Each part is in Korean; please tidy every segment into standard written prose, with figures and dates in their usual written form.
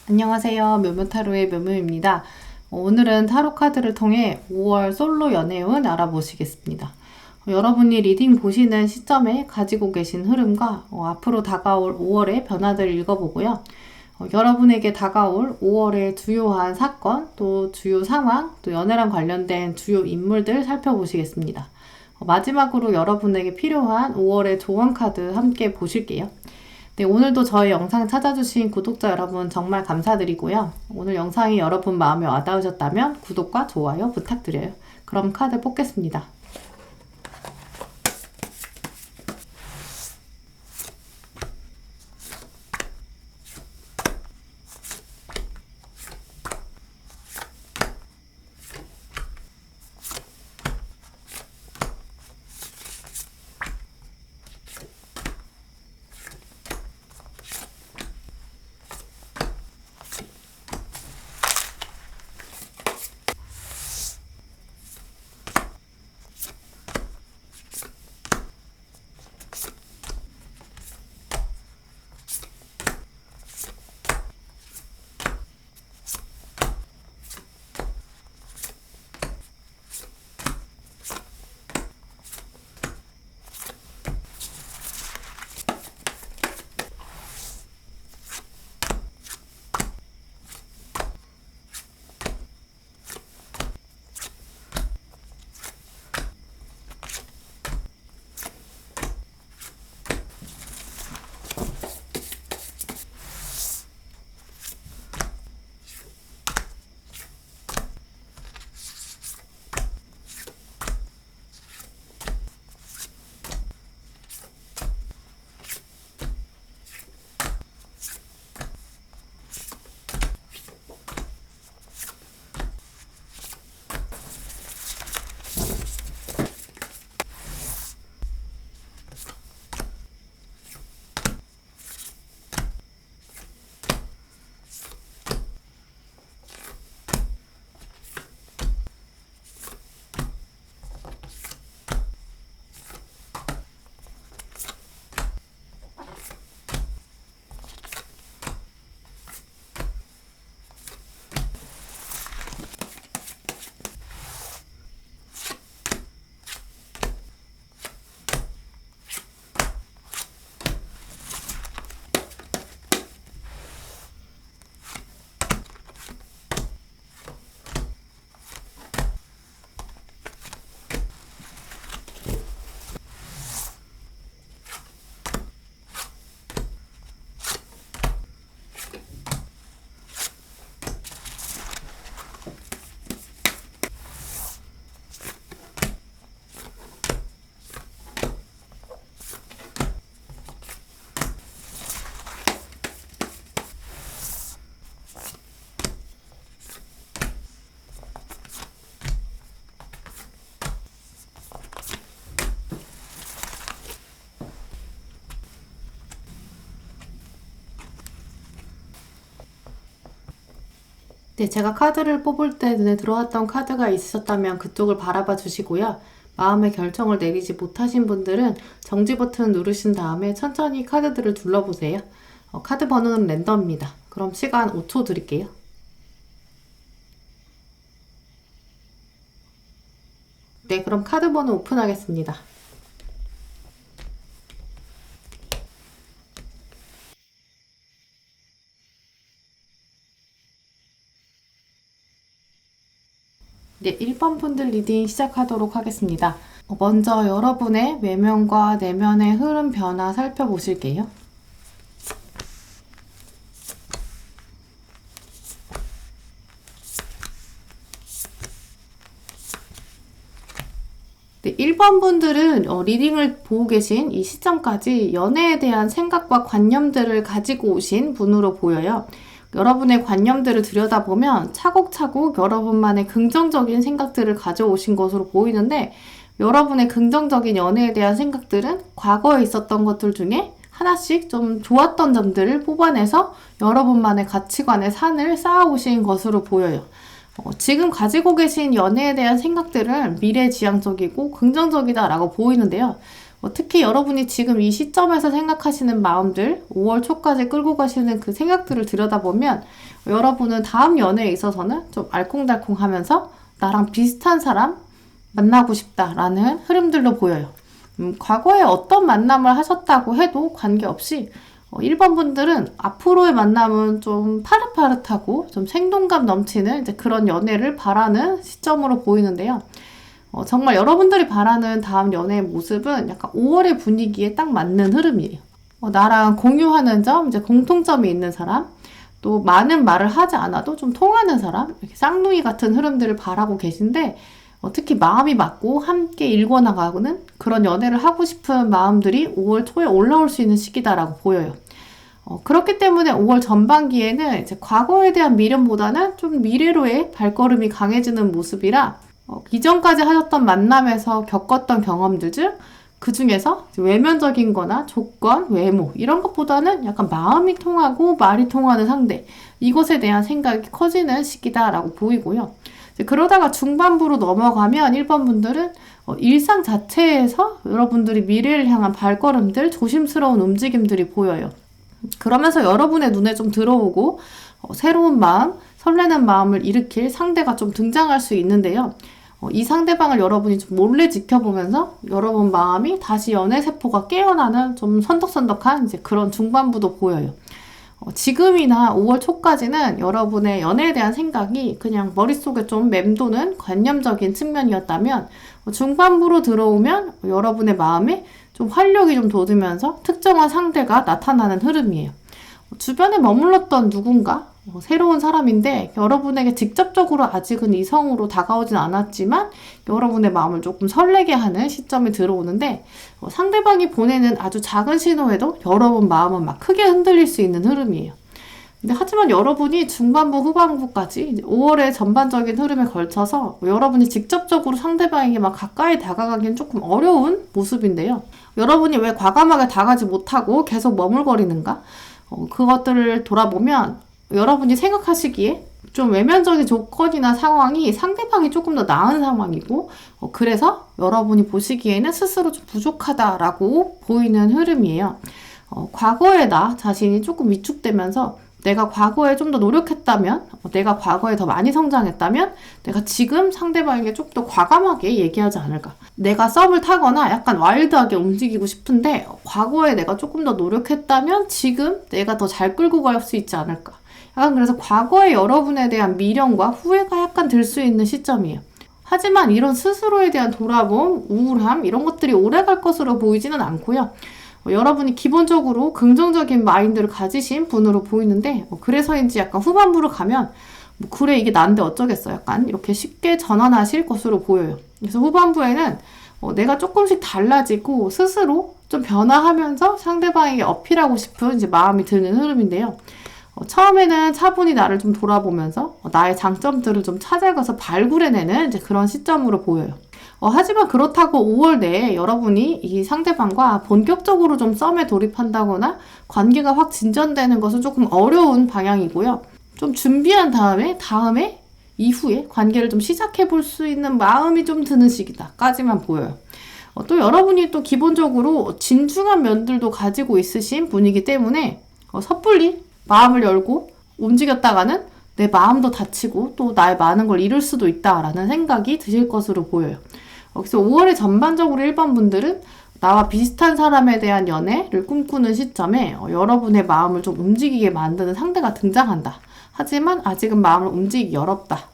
안녕하세요. 묘묘타로의 묘묘입니다. 오늘은 타로 카드를 통해 5월 솔로 연애운 알아보시겠습니다. 여러분이 리딩 보시는 시점에 가지고 계신 흐름과 앞으로 다가올 5월의 변화들을 읽어보고요. 여러분에게 다가올 5월의 주요한 사건, 또 주요 상황, 또 연애랑 관련된 주요 인물들 살펴보시겠습니다. 마지막으로 여러분에게 필요한 5월의 조언 카드 함께 보실게요. 네, 오늘도 저희 영상 찾아주신 구독자 여러분 정말 감사드리고요. 오늘 영상이 여러분 마음에 와닿으셨다면 구독과 좋아요 부탁드려요. 그럼 카드 뽑겠습니다. 네, 제가 카드를 뽑을 때 눈에 들어왔던 카드가 있으셨다면 그쪽을 바라봐 주시고요. 마음의 결정을 내리지 못하신 분들은 정지 버튼 누르신 다음에 천천히 카드들을 둘러보세요. 카드 번호는 랜덤입니다. 그럼 시간 5초 드릴게요. 네, 그럼 카드 번호 오픈하겠습니다. 네, 1번 분들 리딩 시작하도록 하겠습니다. 먼저 여러분의 외면과 내면의 흐름 변화 살펴보실게요. 네, 1번 분들은 리딩을 보고 계신 이 시점까지 연애에 대한 생각과 관념들을 가지고 오신 분으로 보여요. 여러분의 관념들을 들여다보면 차곡차곡 여러분만의 긍정적인 생각들을 가져오신 것으로 보이는데, 여러분의 긍정적인 연애에 대한 생각들은 과거에 있었던 것들 중에 하나씩 좀 좋았던 점들을 뽑아내서 여러분만의 가치관의 산을 쌓아오신 것으로 보여요. 지금 가지고 계신 연애에 대한 생각들은 미래지향적이고 긍정적이다라고 보이는데요. 특히 여러분이 지금 이 시점에서 생각하시는 마음들, 5월 초까지 끌고 가시는 그 생각들을 들여다보면 여러분은 다음 연애에 있어서는 좀 알콩달콩하면서 나랑 비슷한 사람 만나고 싶다라는 흐름들로 보여요. 과거에 어떤 만남을 하셨다고 해도 관계없이 1번 분들은 앞으로의 만남은 좀 파릇파릇하고 좀 생동감 넘치는 이제 그런 연애를 바라는 시점으로 보이는데요. 정말 여러분들이 바라는 다음 연애의 모습은 약간 5월의 분위기에 딱 맞는 흐름이에요. 나랑 공유하는 점, 이제 공통점이 있는 사람, 또 많은 말을 하지 않아도 좀 통하는 사람, 이렇게 쌍둥이 같은 흐름들을 바라고 계신데, 특히 마음이 맞고 함께 일궈나가는 그런 연애를 하고 싶은 마음들이 5월 초에 올라올 수 있는 시기다라고 보여요. 그렇기 때문에 5월 전반기에는 이제 과거에 대한 미련보다는 좀 미래로의 발걸음이 강해지는 모습이라 이전까지 하셨던 만남에서 겪었던 경험들 중 그 중에서 외면적인 거나 조건, 외모 이런 것보다는 약간 마음이 통하고 말이 통하는 상대 이것에 대한 생각이 커지는 시기다라고 보이고요. 그러다가 중반부로 넘어가면 1번 분들은 일상 자체에서 여러분들이 미래를 향한 발걸음들, 조심스러운 움직임들이 보여요. 그러면서 여러분의 눈에 좀 들어오고 새로운 마음, 설레는 마음을 일으킬 상대가 좀 등장할 수 있는데요. 이 상대방을 여러분이 좀 몰래 지켜보면서 여러분 마음이 다시 연애 세포가 깨어나는 좀 선덕선덕한 이제 그런 중반부도 보여요. 지금이나 5월 초까지는 여러분의 연애에 대한 생각이 그냥 머릿속에 좀 맴도는 관념적인 측면이었다면 중반부로 들어오면 여러분의 마음에 좀 활력이 좀 돋으면서 특정한 상대가 나타나는 흐름이에요. 주변에 머물렀던 누군가 새로운 사람인데 여러분에게 직접적으로 아직은 이성으로 다가오진 않았지만 여러분의 마음을 조금 설레게 하는 시점이 들어오는데 상대방이 보내는 아주 작은 신호에도 여러분 마음은 막 크게 흔들릴 수 있는 흐름이에요. 근데 하지만 여러분이 중반부 후반부까지 5월의 전반적인 흐름에 걸쳐서 여러분이 직접적으로 상대방에게 막 가까이 다가가기는 조금 어려운 모습인데요. 여러분이 왜 과감하게 다가가지 못하고 계속 머물거리는가? 그것들을 돌아보면 여러분이 생각하시기에 좀 외면적인 조건이나 상황이 상대방이 조금 더 나은 상황이고 그래서 여러분이 보시기에는 스스로 좀 부족하다라고 보이는 흐름이에요. 과거의 나 자신이 조금 위축되면서 내가 과거에 좀 더 노력했다면, 내가 과거에 더 많이 성장했다면 내가 지금 상대방에게 좀 더 과감하게 얘기하지 않을까. 내가 썸을 타거나 약간 와일드하게 움직이고 싶은데 과거에 내가 조금 더 노력했다면 지금 내가 더 잘 끌고 갈 수 있지 않을까. 약간 그래서 과거에 여러분에 대한 미련과 후회가 약간 들 수 있는 시점이에요. 하지만 이런 스스로에 대한 돌아봄, 우울함 이런 것들이 오래 갈 것으로 보이지는 않고요. 여러분이 기본적으로 긍정적인 마인드를 가지신 분으로 보이는데 그래서인지 약간 후반부로 가면 그래 이게 난데 어쩌겠어 약간 이렇게 쉽게 전환하실 것으로 보여요. 그래서 후반부에는 내가 조금씩 달라지고 스스로 좀 변화하면서 상대방에게 어필하고 싶은 이제 마음이 드는 흐름인데요. 처음에는 차분히 나를 좀 돌아보면서 나의 장점들을 좀 찾아가서 발굴해내는 이제 그런 시점으로 보여요. 하지만 그렇다고 5월 내에 여러분이 이 상대방과 본격적으로 좀 썸에 돌입한다거나 관계가 확 진전되는 것은 조금 어려운 방향이고요. 좀 준비한 다음에 이후에 관계를 좀 시작해 볼 수 있는 마음이 좀 드는 시기다까지만 보여요. 또 여러분이 또 기본적으로 진중한 면들도 가지고 있으신 분이기 때문에 섣불리 마음을 열고 움직였다가는 내 마음도 다치고 또 나의 많은 걸 잃을 수도 있다라는 생각이 드실 것으로 보여요. 그래서 5월에 전반적으로 1번 분들은 나와 비슷한 사람에 대한 연애를 꿈꾸는 시점에 여러분의 마음을 좀 움직이게 만드는 상대가 등장한다. 하지만 아직은 마음을 움직이기 어렵다.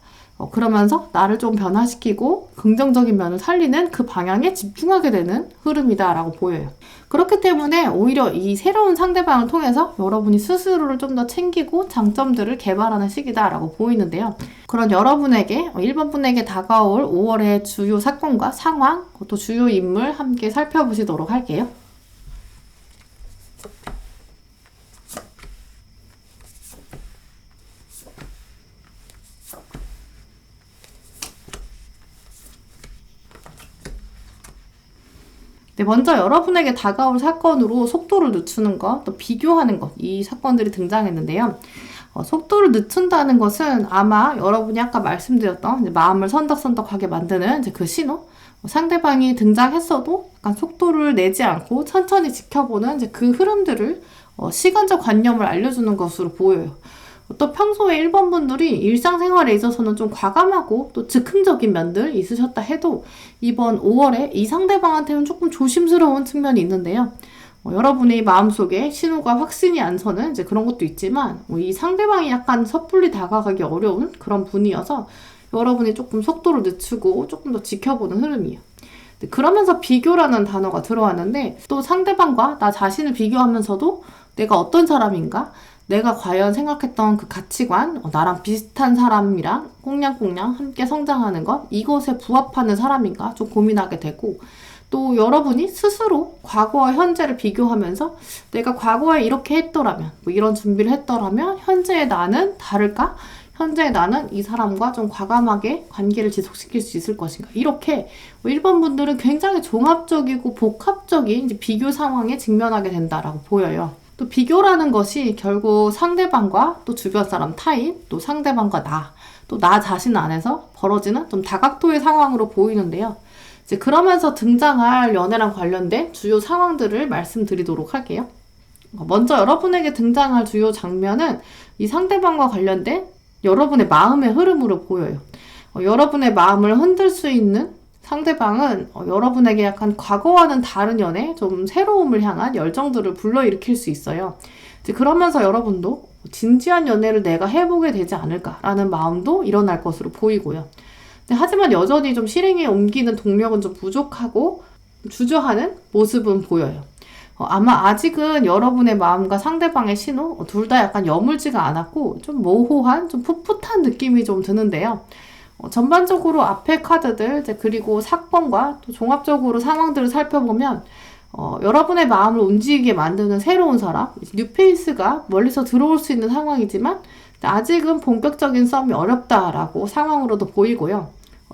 그러면서 나를 좀 변화시키고 긍정적인 면을 살리는 그 방향에 집중하게 되는 흐름이다라고 보여요. 그렇기 때문에 오히려 이 새로운 상대방을 통해서 여러분이 스스로를 좀 더 챙기고 장점들을 개발하는 시기다라고 보이는데요. 그런 여러분에게 1번 분에게 다가올 5월의 주요 사건과 상황, 또 주요 인물 함께 살펴보시도록 할게요. 먼저 여러분에게 다가올 사건으로 속도를 늦추는 것, 또 비교하는 것, 이 사건들이 등장했는데요. 속도를 늦춘다는 것은 아마 여러분이 아까 말씀드렸던 이제 마음을 선덕선덕하게 만드는 이제 그 신호, 상대방이 등장했어도 약간 속도를 내지 않고 천천히 지켜보는 이제 그 흐름들을 시간적 관념을 알려주는 것으로 보여요. 또 평소에 1번 분들이 일상생활에 있어서는 좀 과감하고 또 즉흥적인 면들 있으셨다 해도 이번 5월에 이 상대방한테는 조금 조심스러운 측면이 있는데요. 여러분의 마음속에 신호가 확신이 안 서는 이제 그런 것도 있지만 이 상대방이 약간 섣불리 다가가기 어려운 그런 분이어서 여러분이 조금 속도를 늦추고 조금 더 지켜보는 흐름이에요. 그러면서 비교라는 단어가 들어왔는데 또 상대방과 나 자신을 비교하면서도 내가 어떤 사람인가? 내가 과연 생각했던 그 가치관, 나랑 비슷한 사람이랑 꽁냥꽁냥 함께 성장하는 것, 이것에 부합하는 사람인가 좀 고민하게 되고, 또 여러분이 스스로 과거와 현재를 비교하면서 내가 과거에 이렇게 했더라면, 뭐 이런 준비를 했더라면 현재의 나는 다를까? 현재의 나는 이 사람과 좀 과감하게 관계를 지속시킬 수 있을 것인가? 이렇게 1번 분들은 굉장히 종합적이고 복합적인 이제 비교 상황에 직면하게 된다라고 보여요. 또 비교라는 것이 결국 상대방과 또 주변 사람 타인, 또 상대방과 나, 또 나 자신 안에서 벌어지는 좀 다각도의 상황으로 보이는데요. 이제 그러면서 등장할 연애랑 관련된 주요 상황들을 말씀드리도록 할게요. 먼저 여러분에게 등장할 주요 장면은 이 상대방과 관련된 여러분의 마음의 흐름으로 보여요. 여러분의 마음을 흔들 수 있는 상대방은 여러분에게 약간 과거와는 다른 연애, 좀 새로움을 향한 열정들을 불러일으킬 수 있어요. 이제 그러면서 여러분도 진지한 연애를 내가 해보게 되지 않을까라는 마음도 일어날 것으로 보이고요. 하지만 여전히 좀 실행에 옮기는 동력은 좀 부족하고 주저하는 모습은 보여요. 아마 아직은 여러분의 마음과 상대방의 신호 둘 다 약간 여물지가 않았고 좀 모호한, 좀 풋풋한 느낌이 좀 드는데요. 전반적으로 앞의 카드들 그리고 사건과 또 종합적으로 상황들을 살펴보면 여러분의 마음을 움직이게 만드는 새로운 사람, 뉴페이스가 멀리서 들어올 수 있는 상황이지만 아직은 본격적인 싸움이 어렵다라고 상황으로도 보이고요.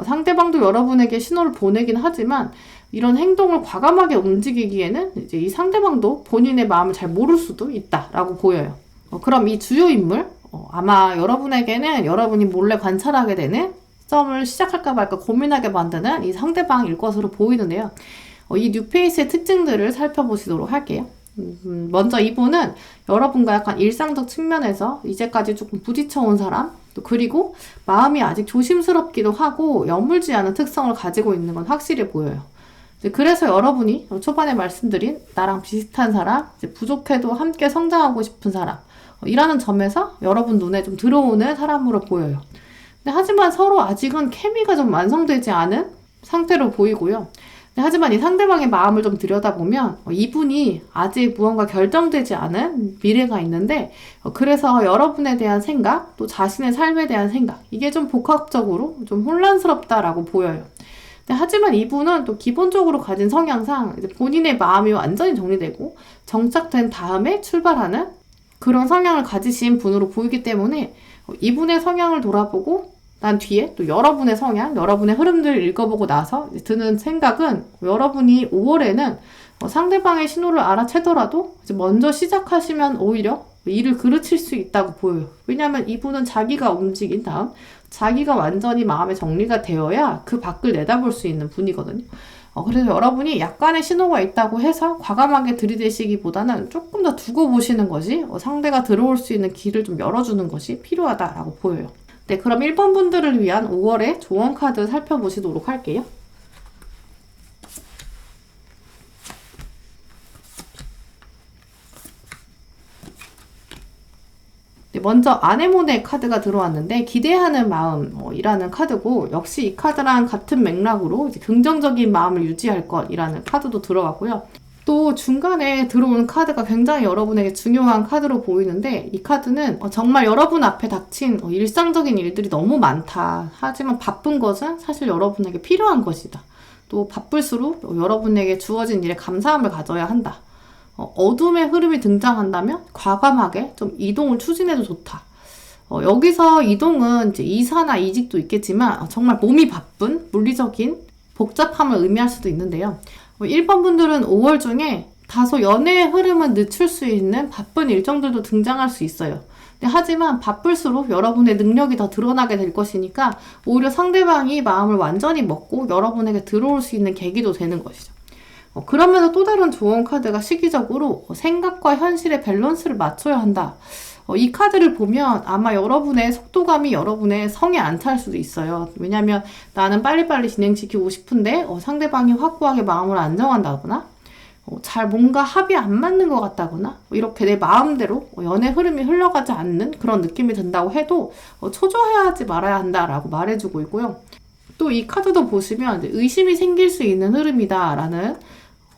상대방도 여러분에게 신호를 보내긴 하지만 이런 행동을 과감하게 움직이기에는 이제 이 상대방도 본인의 마음을 잘 모를 수도 있다라고 보여요. 그럼 이 주요 인물, 아마 여러분에게는 여러분이 몰래 관찰하게 되는 점을 시작할까 말까 고민하게 만드는 이 상대방일 것으로 보이는데요. 이 뉴페이스의 특징들을 살펴보시도록 할게요. 먼저 이분은 여러분과 약간 일상적 측면에서 이제까지 조금 부딪혀온 사람, 또 그리고 마음이 아직 조심스럽기도 하고 여물지 않은 특성을 가지고 있는 건 확실해 보여요. 그래서 여러분이 초반에 말씀드린 나랑 비슷한 사람, 부족해도 함께 성장하고 싶은 사람, 이라는 점에서 여러분 눈에 좀 들어오는 사람으로 보여요. 하지만 서로 아직은 케미가 좀 완성되지 않은 상태로 보이고요. 하지만 이 상대방의 마음을 좀 들여다보면 이분이 아직 무언가 결정되지 않은 미래가 있는데 그래서 여러분에 대한 생각, 또 자신의 삶에 대한 생각, 이게 좀 복합적으로 좀 혼란스럽다라고 보여요. 하지만 이분은 또 기본적으로 가진 성향상 이제 본인의 마음이 완전히 정리되고 정착된 다음에 출발하는 그런 성향을 가지신 분으로 보이기 때문에 이분의 성향을 돌아보고 난 뒤에 또 여러분의 성향, 여러분의 흐름들을 읽어보고 나서 드는 생각은 여러분이 5월에는 상대방의 신호를 알아채더라도 먼저 시작하시면 오히려 일을 그르칠 수 있다고 보여요. 왜냐하면 이분은 자기가 움직인 다음 자기가 완전히 마음의 정리가 되어야 그 밖을 내다볼 수 있는 분이거든요. 그래서 여러분이 약간의 신호가 있다고 해서 과감하게 들이대시기보다는 조금 더 두고 보시는 것이 상대가 들어올 수 있는 길을 좀 열어주는 것이 필요하다라고 보여요. 네, 그럼 1번 분들을 위한 5월의 조언 카드 살펴보시도록 할게요. 네, 먼저 아네모네 카드가 들어왔는데 기대하는 마음이라는 카드고 역시 이 카드랑 같은 맥락으로 이제 긍정적인 마음을 유지할 것이라는 카드도 들어갔고요. 또 중간에 들어온 카드가 굉장히 여러분에게 중요한 카드로 보이는데 이 카드는 정말 여러분 앞에 닥친 일상적인 일들이 너무 많다. 하지만 바쁜 것은 사실 여러분에게 필요한 것이다. 또 바쁠수록 여러분에게 주어진 일에 감사함을 가져야 한다. 어둠의 흐름이 등장한다면 과감하게 좀 이동을 추진해도 좋다. 여기서 이동은 이제 이사나 이직도 있겠지만 정말 몸이 바쁜 물리적인 복잡함을 의미할 수도 있는데요. 1번 분들은 5월 중에 다소 연애의 흐름은 늦출 수 있는 바쁜 일정들도 등장할 수 있어요. 하지만 바쁠수록 여러분의 능력이 더 드러나게 될 것이니까 오히려 상대방이 마음을 완전히 먹고 여러분에게 들어올 수 있는 계기도 되는 것이죠. 그러면서 또 다른 조언 카드가 시기적으로 생각과 현실의 밸런스를 맞춰야 한다. 이 카드를 보면 아마 여러분의 속도감이 여러분의 성에 안 찰 수도 있어요. 왜냐면 나는 빨리빨리 진행시키고 싶은데 상대방이 확고하게 마음을 안 정한다거나 잘 뭔가 합이 안 맞는 것 같다거나 이렇게 내 마음대로 연애 흐름이 흘러가지 않는 그런 느낌이 든다고 해도 초조해하지 말아야 한다라고 말해주고 있고요. 또 이 카드도 보시면 의심이 생길 수 있는 흐름이다라는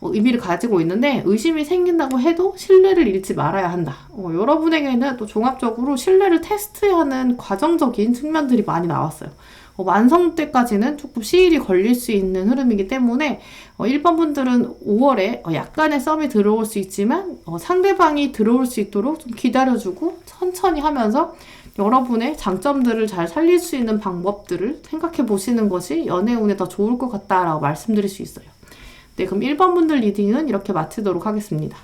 의미를 가지고 있는데, 의심이 생긴다고 해도 신뢰를 잃지 말아야 한다. 여러분에게는 또 종합적으로 신뢰를 테스트하는 과정적인 측면들이 많이 나왔어요. 완성 때까지는 조금 시일이 걸릴 수 있는 흐름이기 때문에 1번 분들은 5월에 약간의 썸이 들어올 수 있지만 상대방이 들어올 수 있도록 좀 기다려주고 천천히 하면서 여러분의 장점들을 잘 살릴 수 있는 방법들을 생각해 보시는 것이 연애운에 더 좋을 것 같다라고 말씀드릴 수 있어요. 네, 그럼 1번 분들 리딩은 이렇게 마치도록 하겠습니다.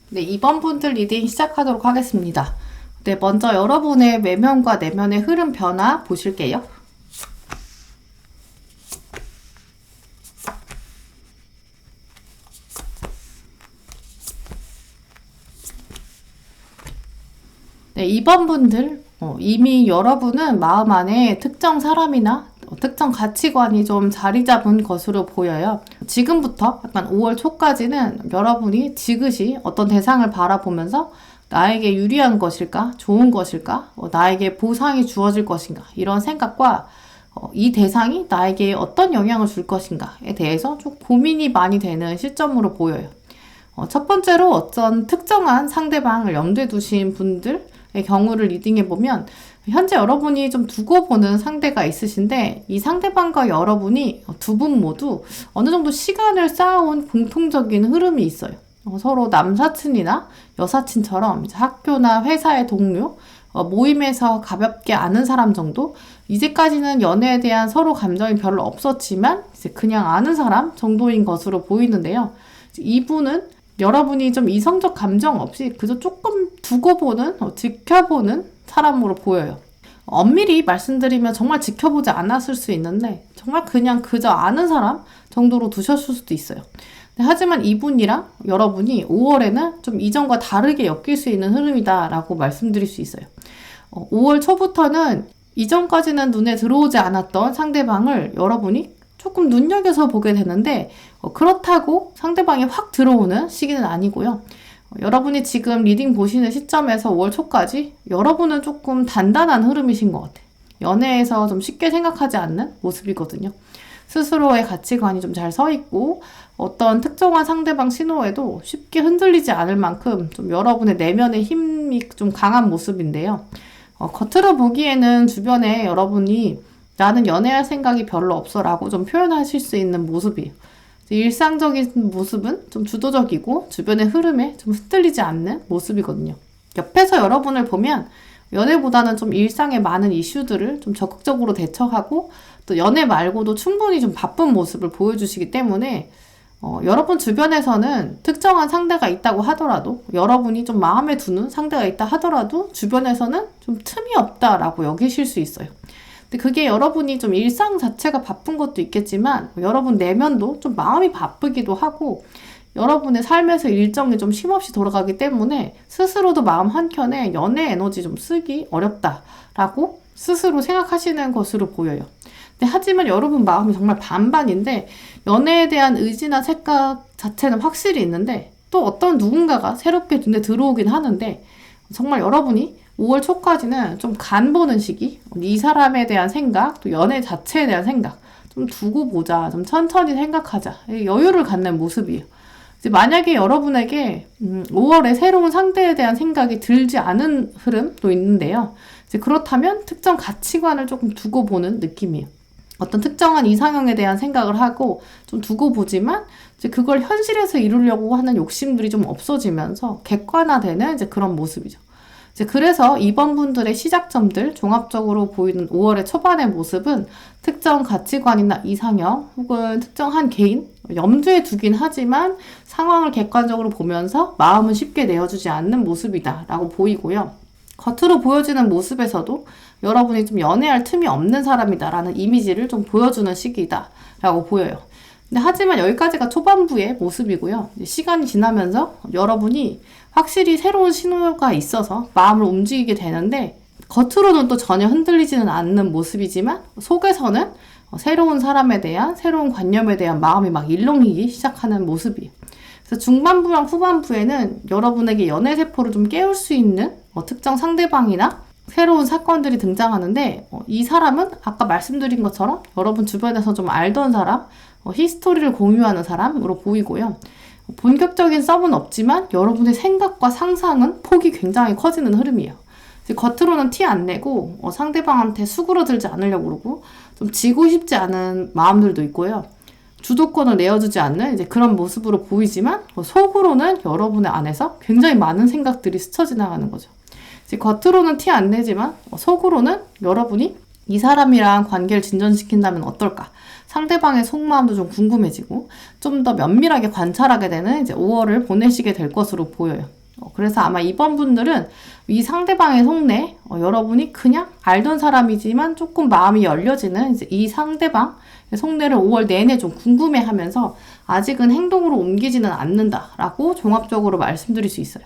네, 2번 분들 리딩 시작하도록 하겠습니다. 네, 먼저 여러분의 외면과 내면의 흐름 변화 보실게요. 네, 2번 분들 이미 여러분은 마음 안에 특정 사람이나 특정 가치관이 좀 자리 잡은 것으로 보여요. 지금부터 약간 5월 초까지는 여러분이 지그시 어떤 대상을 바라보면서 나에게 유리한 것일까? 좋은 것일까? 나에게 보상이 주어질 것인가? 이런 생각과 이 대상이 나에게 어떤 영향을 줄 것인가에 대해서 좀 고민이 많이 되는 시점으로 보여요. 첫 번째로 어떤 특정한 상대방을 염두에 두신 분들의 경우를 리딩해보면 현재 여러분이 좀 두고 보는 상대가 있으신데, 이 상대방과 여러분이 두 분 모두 어느 정도 시간을 쌓아온 공통적인 흐름이 있어요. 서로 남사친이나 여사친처럼 이제 학교나 회사의 동료, 모임에서 가볍게 아는 사람 정도, 이제까지는 연애에 대한 서로 감정이 별로 없었지만 이제 그냥 아는 사람 정도인 것으로 보이는데요. 이분은 여러분이 좀 이성적 감정 없이 그저 조금 두고 보는, 지켜보는 사람으로 보여요. 엄밀히 말씀드리면 정말 지켜보지 않았을 수 있는데 정말 그냥 그저 아는 사람 정도로 두셨을 수도 있어요. 하지만 이분이랑 여러분이 5월에는 좀 이전과 다르게 엮일 수 있는 흐름이다 라고 말씀드릴 수 있어요. 5월 초부터는 이전까지는 눈에 들어오지 않았던 상대방을 여러분이 조금 눈여겨서 보게 되는데, 그렇다고 상대방이 확 들어오는 시기는 아니고요. 여러분이 지금 리딩 보시는 시점에서 5월 초까지 여러분은 조금 단단한 흐름이신 것 같아요. 연애에서 좀 쉽게 생각하지 않는 모습이거든요. 스스로의 가치관이 좀 잘 서 있고 어떤 특정한 상대방 신호에도 쉽게 흔들리지 않을 만큼 좀 여러분의 내면의 힘이 좀 강한 모습인데요. 겉으로 보기에는 주변에 여러분이 나는 연애할 생각이 별로 없어 라고 좀 표현하실 수 있는 모습이에요. 일상적인 모습은 좀 주도적이고 주변의 흐름에 좀 흔들리지 않는 모습이거든요. 옆에서 여러분을 보면 연애보다는 좀 일상의 많은 이슈들을 좀 적극적으로 대처하고 또 연애 말고도 충분히 좀 바쁜 모습을 보여주시기 때문에 여러분 주변에서는 특정한 상대가 있다고 하더라도, 여러분이 좀 마음에 두는 상대가 있다 하더라도 주변에서는 좀 틈이 없다라고 여기실 수 있어요. 근데 그게 여러분이 좀 일상 자체가 바쁜 것도 있겠지만 여러분 내면도 좀 마음이 바쁘기도 하고 여러분의 삶에서 일정이 좀 쉼없이 돌아가기 때문에 스스로도 마음 한켠에 연애 에너지 좀 쓰기 어렵다라고 스스로 생각하시는 것으로 보여요. 근데 하지만 여러분 마음이 정말 반반인데, 연애에 대한 의지나 생각 자체는 확실히 있는데 또 어떤 누군가가 새롭게 눈에 들어오긴 하는데, 정말 여러분이 5월 초까지는 좀 간 보는 시기, 이 사람에 대한 생각, 또 연애 자체에 대한 생각 좀 두고 보자, 좀 천천히 생각하자, 여유를 갖는 모습이에요. 이제 만약에 여러분에게 5월에 새로운 상대에 대한 생각이 들지 않은 흐름도 있는데요. 이제 그렇다면 특정 가치관을 조금 두고 보는 느낌이에요. 어떤 특정한 이상형에 대한 생각을 하고 좀 두고 보지만 이제 그걸 현실에서 이루려고 하는 욕심들이 좀 없어지면서 객관화되는 이제 그런 모습이죠. 이제 그래서 이번 분들의 시작점들 종합적으로 보이는 5월의 초반의 모습은 특정 가치관이나 이상형 혹은 특정한 개인 염두에 두긴 하지만 상황을 객관적으로 보면서 마음은 쉽게 내어주지 않는 모습이다 라고 보이고요. 겉으로 보여지는 모습에서도 여러분이 좀 연애할 틈이 없는 사람이다라는 이미지를 좀 보여주는 시기다라고 보여요. 근데 하지만 여기까지가 초반부의 모습이고요. 시간이 지나면서 여러분이 확실히 새로운 신호가 있어서 마음을 움직이게 되는데 겉으로는 또 전혀 흔들리지는 않는 모습이지만 속에서는 새로운 사람에 대한 새로운 관념에 대한 마음이 막 일렁이기 시작하는 모습이에요. 그래서 중반부랑 후반부에는 여러분에게 연애세포를 좀 깨울 수 있는 특정 상대방이나 새로운 사건들이 등장하는데 이 사람은 아까 말씀드린 것처럼 여러분 주변에서 좀 알던 사람, 히스토리를 공유하는 사람으로 보이고요. 본격적인 썸은 없지만 여러분의 생각과 상상은 폭이 굉장히 커지는 흐름이에요. 겉으로는 티 안 내고 상대방한테 수그러들지 않으려고 그러고 좀 지고 싶지 않은 마음들도 있고요. 주도권을 내어주지 않는 이제 그런 모습으로 보이지만 속으로는 여러분의 안에서 굉장히 많은 생각들이 스쳐 지나가는 거죠. 이제 겉으로는 티 안 내지만 속으로는 여러분이 이 사람이랑 관계를 진전시킨다면 어떨까? 상대방의 속마음도 좀 궁금해지고 좀 더 면밀하게 관찰하게 되는 이제 5월을 보내시게 될 것으로 보여요. 그래서 아마 이번 분들은 이 상대방의 속내, 여러분이 그냥 알던 사람이지만 조금 마음이 열려지는 이제 이 상대방의 속내를 5월 내내 좀 궁금해하면서 아직은 행동으로 옮기지는 않는다라고 종합적으로 말씀드릴 수 있어요.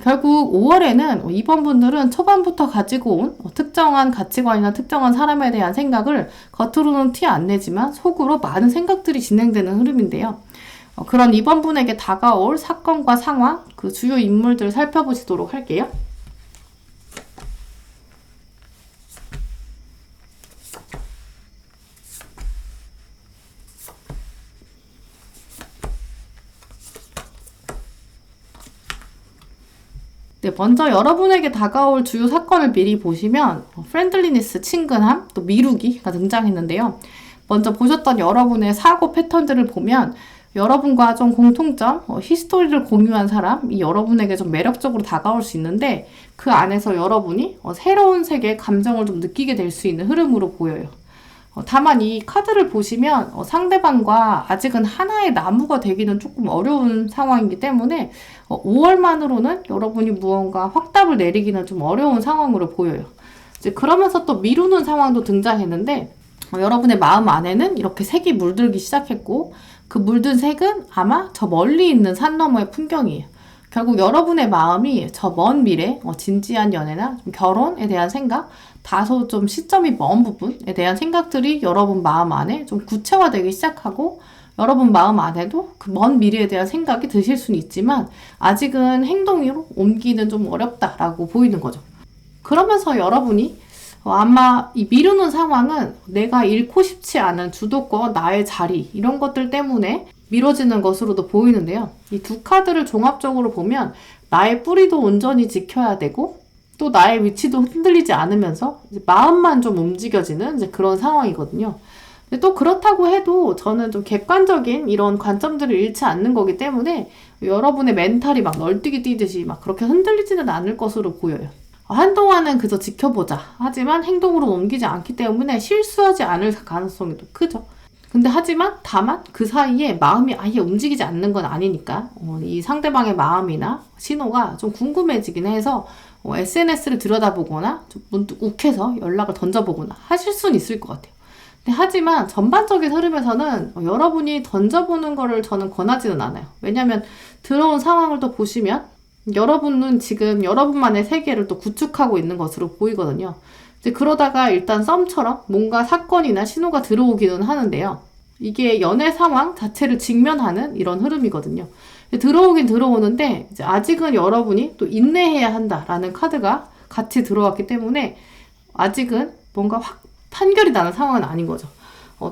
결국 5월에는 이번 분들은 초반부터 가지고 온 특정한 가치관이나 특정한 사람에 대한 생각을 겉으로는 티 안 내지만 속으로 많은 생각들이 진행되는 흐름인데요. 그런 이번 분에게 다가올 사건과 상황, 그 주요 인물들 살펴보시도록 할게요. 네, 먼저 여러분에게 다가올 주요 사건을 미리 보시면 프렌들리니스, 친근함, 또 미루기가 등장했는데요. 먼저 보셨던 여러분의 사고 패턴들을 보면 여러분과 좀 공통점, 히스토리를 공유한 사람이 여러분에게 좀 매력적으로 다가올 수 있는데 그 안에서 여러분이 새로운 세계의 감정을 좀 느끼게 될 수 있는 흐름으로 보여요. 다만 이 카드를 보시면 상대방과 아직은 하나의 나무가 되기는 조금 어려운 상황이기 때문에 5월만으로는 여러분이 무언가 확답을 내리기는 좀 어려운 상황으로 보여요. 이제 그러면서 또 미루는 상황도 등장했는데 여러분의 마음 안에는 이렇게 색이 물들기 시작했고 그 물든 색은 아마 저 멀리 있는 산 너머의 풍경이에요. 결국 여러분의 마음이 저 먼 미래, 진지한 연애나 좀 결혼에 대한 생각, 다소 좀 시점이 먼 부분에 대한 생각들이 여러분 마음 안에 좀 구체화되기 시작하고 여러분 마음 안에도 그 먼 미래에 대한 생각이 드실 수는 있지만 아직은 행동으로 옮기는 좀 어렵다라고 보이는 거죠. 그러면서 여러분이 아마 이 미루는 상황은 내가 잃고 싶지 않은 주도권, 나의 자리 이런 것들 때문에 미뤄지는 것으로도 보이는데요. 이 두 카드를 종합적으로 보면 나의 뿌리도 온전히 지켜야 되고 또 나의 위치도 흔들리지 않으면서 이제 마음만 좀 움직여지는 이제 그런 상황이거든요. 근데 또 그렇다고 해도 저는 좀 객관적인 이런 관점들을 잃지 않는 거기 때문에 여러분의 멘탈이 막 널뛰기 뛰듯이 막 그렇게 흔들리지는 않을 것으로 보여요. 한동안은 그저 지켜보자. 하지만 행동으로 옮기지 않기 때문에 실수하지 않을 가능성이 더 크죠. 근데 하지만 다만 그 사이에 마음이 아예 움직이지 않는 건 아니니까 이 상대방의 마음이나 신호가 좀 궁금해지긴 해서 SNS를 들여다보거나 좀 문득 욱해서 연락을 던져보거나 하실 수는 있을 것 같아요. 근데 하지만 전반적인 흐름에서는 여러분이 던져보는 거를 저는 권하지는 않아요. 왜냐하면 들어온 상황을 또 보시면 여러분은 지금 여러분만의 세계를 또 구축하고 있는 것으로 보이거든요. 이제 그러다가 일단 썸처럼 뭔가 사건이나 신호가 들어오기는 하는데요. 이게 연애 상황 자체를 직면하는 이런 흐름이거든요. 들어오긴 들어오는데 이제 아직은 여러분이 또 인내해야 한다라는 카드가 같이 들어왔기 때문에 아직은 뭔가 확 판결이 나는 상황은 아닌 거죠.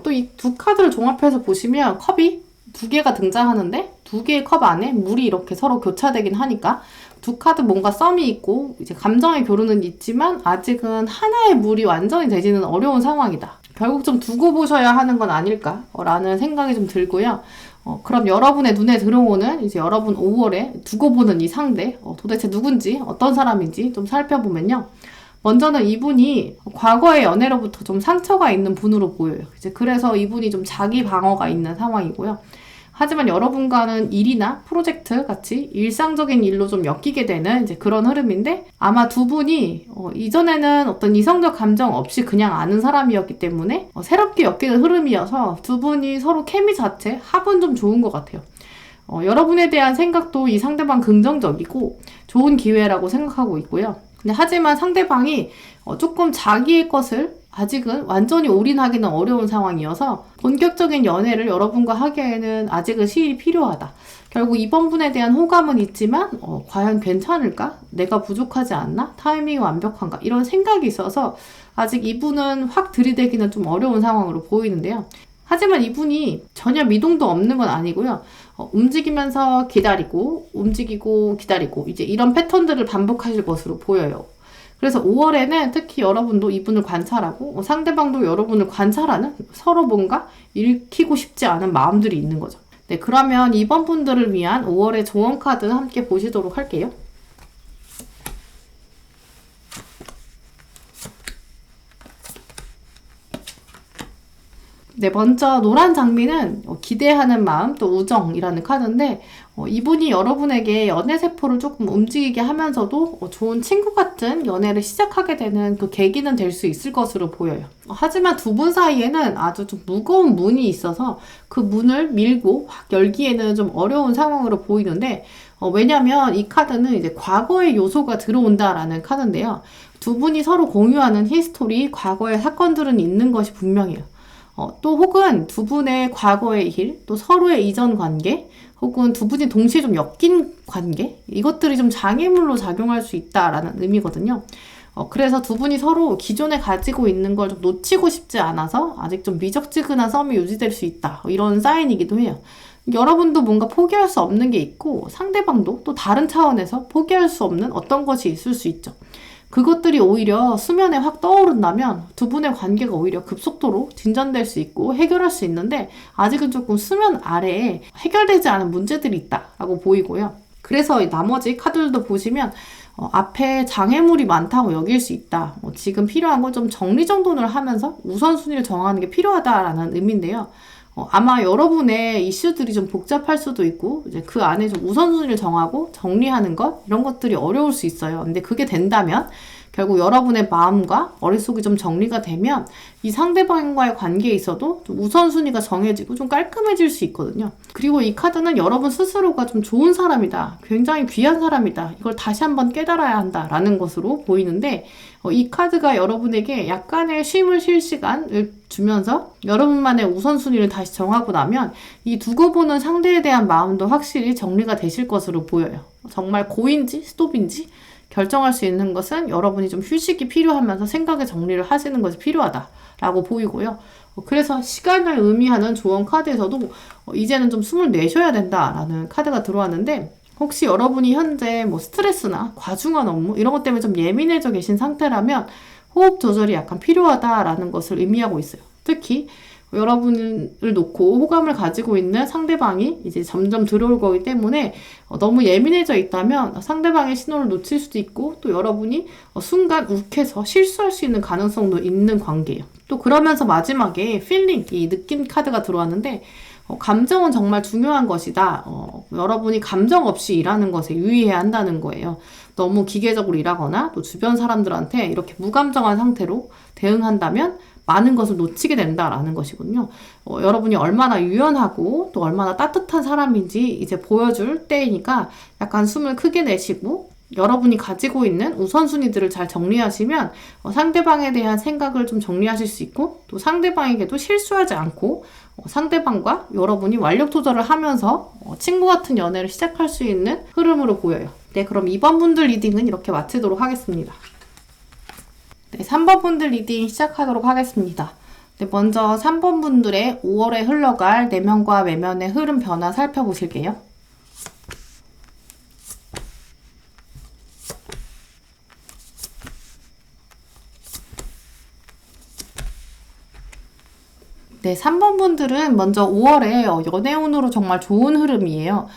또 이 두 카드를 종합해서 보시면 컵이 두 개가 등장하는데 두 개의 컵 안에 물이 이렇게 서로 교차되긴 하니까 두 카드 뭔가 썸이 있고 이제 감정의 교류는 있지만 아직은 하나의 물이 완전히 되지는 어려운 상황이다. 결국 좀 두고 보셔야 하는 건 아닐까라는 생각이 좀 들고요. 그럼 여러분의 눈에 들어오는 이제 여러분 5월에 두고 보는 이 상대 도대체 누군지 어떤 사람인지 좀 살펴보면요. 먼저는 이분이 과거의 연애로부터 좀 상처가 있는 분으로 보여요. 이제 그래서 이분이 좀 자기 방어가 있는 상황이고요. 하지만 여러분과는 일이나 프로젝트 같이 일상적인 일로 좀 엮이게 되는 이제 그런 흐름인데 아마 두 분이 이전에는 어떤 이성적 감정 없이 그냥 아는 사람이었기 때문에 새롭게 엮이는 흐름이어서 두 분이 서로 케미 자체 합은 좀 좋은 것 같아요. 여러분에 대한 생각도 이 상대방 긍정적이고 좋은 기회라고 생각하고 있고요. 근데 하지만 상대방이 조금 자기의 것을 아직은 완전히 올인하기는 어려운 상황이어서 본격적인 연애를 여러분과 하기에는 아직은 시일이 필요하다. 결국 이번 분에 대한 호감은 있지만 과연 괜찮을까? 내가 부족하지 않나? 타이밍이 완벽한가? 이런 생각이 있어서 아직 이분은 확 들이대기는 좀 어려운 상황으로 보이는데요. 하지만 이분이 전혀 미동도 없는 건 아니고요. 움직이면서 기다리고 움직이고 기다리고 이제 이런 패턴들을 반복하실 것으로 보여요. 그래서 5월에는 특히 여러분도 이분을 관찰하고 상대방도 여러분을 관찰하는 서로 뭔가 읽히고 싶지 않은 마음들이 있는 거죠. 네, 그러면 이번 분들을 위한 5월의 조언 카드 함께 보시도록 할게요. 네, 먼저 노란 장미는 기대하는 마음, 또 우정이라는 카드인데 이분이 여러분에게 연애 세포를 조금 움직이게 하면서도 좋은 친구 같은 연애를 시작하게 되는 그 계기는 될 수 있을 것으로 보여요. 하지만 두 분 사이에는 아주 좀 무거운 문이 있어서 그 문을 밀고 확 열기에는 좀 어려운 상황으로 보이는데 왜냐면 이 카드는 이제 과거의 요소가 들어온다라는 카드인데요. 두 분이 서로 공유하는 히스토리, 과거의 사건들은 있는 것이 분명해요. 또 혹은 두 분의 과거의 일, 또 서로의 이전 관계, 혹은 두 분이 동시에 좀 엮인 관계, 이것들이 좀 장애물로 작용할 수 있다라는 의미거든요. 그래서 두 분이 서로 기존에 가지고 있는 걸 좀 놓치고 싶지 않아서 아직 좀 미적지근한 썸이 유지될 수 있다. 이런 사인이기도 해요. 여러분도 뭔가 포기할 수 없는 게 있고 상대방도 또 다른 차원에서 포기할 수 없는 어떤 것이 있을 수 있죠. 그것들이 오히려 수면에 확 떠오른다면 두 분의 관계가 오히려 급속도로 진전될 수 있고 해결할 수 있는데 아직은 조금 수면 아래에 해결되지 않은 문제들이 있다라고 보이고요. 그래서 나머지 카드들도 보시면 앞에 장애물이 많다고 여길 수 있다. 지금 필요한 건 좀 정리정돈을 하면서 우선순위를 정하는 게 필요하다라는 의미인데요. 아마 여러분의 이슈들이 좀 복잡할 수도 있고 이제 그 안에 좀 우선순위를 정하고 정리하는 것 이런 것들이 어려울 수 있어요. 근데 그게 된다면 결국 여러분의 마음과 머릿속이 좀 정리가 되면 이 상대방과의 관계에 있어도 좀 우선순위가 정해지고 좀 깔끔해질 수 있거든요. 그리고 이 카드는 여러분 스스로가 좀 좋은 사람이다. 굉장히 귀한 사람이다. 이걸 다시 한번 깨달아야 한다라는 것으로 보이는데 이 카드가 여러분에게 약간의 쉼을 쉴 시간을 주면서 여러분만의 우선순위를 다시 정하고 나면 이 두고 보는 상대에 대한 마음도 확실히 정리가 되실 것으로 보여요. 정말 고인지 스톱인지 결정할 수 있는 것은 여러분이 좀 휴식이 필요하면서 생각의 정리를 하시는 것이 필요하다라고 보이고요. 그래서 시간을 의미하는 조언 카드에서도 이제는 좀 숨을 내쉬어야 된다라는 카드가 들어왔는데 혹시 여러분이 현재 뭐 스트레스나 과중한 업무 이런 것 때문에 좀 예민해져 계신 상태라면 호흡 조절이 약간 필요하다라는 것을 의미하고 있어요. 특히 여러분을 놓고 호감을 가지고 있는 상대방이 이제 점점 들어올 거기 때문에 너무 예민해져 있다면 상대방의 신호를 놓칠 수도 있고 또 여러분이 순간 욱해서 실수할 수 있는 가능성도 있는 관계예요. 또 그러면서 마지막에 필링, 이 느낌 카드가 들어왔는데 감정은 정말 중요한 것이다. 여러분이 감정 없이 일하는 것에 유의해야 한다는 거예요. 너무 기계적으로 일하거나 또 주변 사람들한테 이렇게 무감정한 상태로 대응한다면 많은 것을 놓치게 된다라는 것이군요. 여러분이 얼마나 유연하고 또 얼마나 따뜻한 사람인지 이제 보여줄 때이니까 약간 숨을 크게 내쉬고 여러분이 가지고 있는 우선순위들을 잘 정리하시면 상대방에 대한 생각을 좀 정리하실 수 있고 또 상대방에게도 실수하지 않고 상대방과 여러분이 완력 조절을 하면서 친구 같은 연애를 시작할 수 있는 흐름으로 보여요. 네, 그럼 2번 분들 리딩은 이렇게 마치도록 하겠습니다. 네, 3번 분들 리딩 시작하도록 하겠습니다. 네, 먼저 3번 분들의 5월에 흘러갈 내면과 외면의 흐름 변화 살펴보실게요. 네, 3번 분들은 먼저 5월에 연애운으로 정말 좋은 흐름이에요.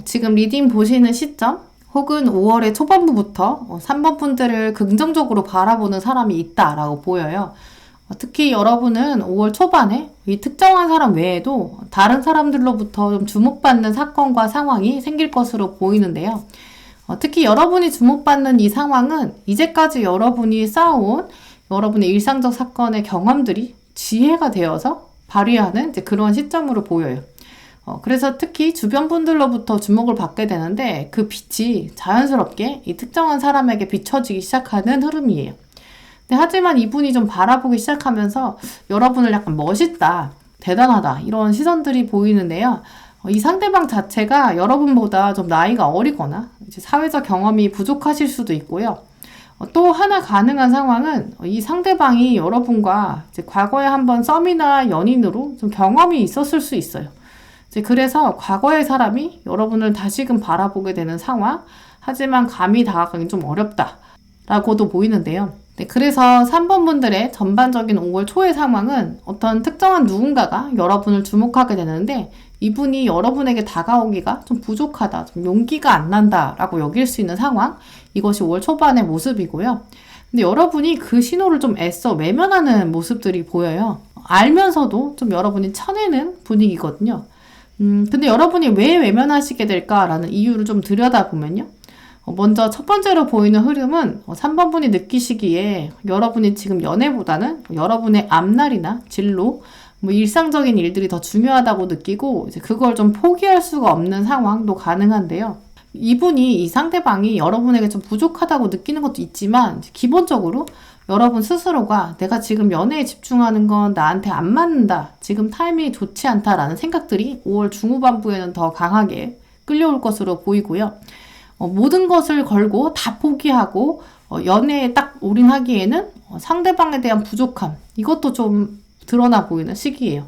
지금 리딩 보시는 시점 혹은 5월의 초반부부터 3번 분들을 긍정적으로 바라보는 사람이 있다라고 보여요. 특히 여러분은 5월 초반에 이 특정한 사람 외에도 다른 사람들로부터 좀 주목받는 사건과 상황이 생길 것으로 보이는데요. 특히 여러분이 주목받는 이 상황은 이제까지 여러분이 쌓아온 여러분의 일상적 사건의 경험들이 지혜가 되어서 발휘하는 이제 그런 시점으로 보여요. 그래서 특히 주변 분들로부터 주목을 받게 되는데 그 빛이 자연스럽게 이 특정한 사람에게 비춰지기 시작하는 흐름이에요. 근데 하지만 이분이 좀 바라보기 시작하면서 여러분을 약간 멋있다, 대단하다 이런 시선들이 보이는데요. 이 상대방 자체가 여러분보다 좀 나이가 어리거나 이제 사회적 경험이 부족하실 수도 있고요. 또 하나 가능한 상황은 이 상대방이 여러분과 이제 과거에 한번 썸이나 연인으로 좀 경험이 있었을 수 있어요. 이제 그래서 과거의 사람이 여러분을 다시금 바라보게 되는 상황, 하지만 감히 다가가긴 좀 어렵다라고도 보이는데요. 네, 그래서 3번 분들의 전반적인 5월 초의 상황은 어떤 특정한 누군가가 여러분을 주목하게 되는데 이분이 여러분에게 다가오기가 좀 부족하다, 좀 용기가 안 난다라고 여길 수 있는 상황, 이것이 5월 초반의 모습이고요. 근데 여러분이 그 신호를 좀 애써 외면하는 모습들이 보여요. 알면서도 좀 여러분이 쳐내는 분위기거든요. 근데 여러분이 왜 외면하시게 될까라는 이유를 좀 들여다보면요. 먼저 첫 번째로 보이는 흐름은 3번 분이 느끼시기에 여러분이 지금 연애보다는 여러분의 앞날이나 진로, 일상적인 일들이 더 중요하다고 느끼고 이제 그걸 좀 포기할 수가 없는 상황도 가능한데요. 이분이 이 상대방이 여러분에게 좀 부족하다고 느끼는 것도 있지만 기본적으로 여러분 스스로가 내가 지금 연애에 집중하는 건 나한테 안 맞는다, 지금 타이밍이 좋지 않다라는 생각들이 5월 중후반부에는 더 강하게 끌려올 것으로 보이고요. 모든 것을 걸고 다 포기하고 연애에 딱 올인하기에는 상대방에 대한 부족함, 이것도 좀 드러나 보이는 시기예요.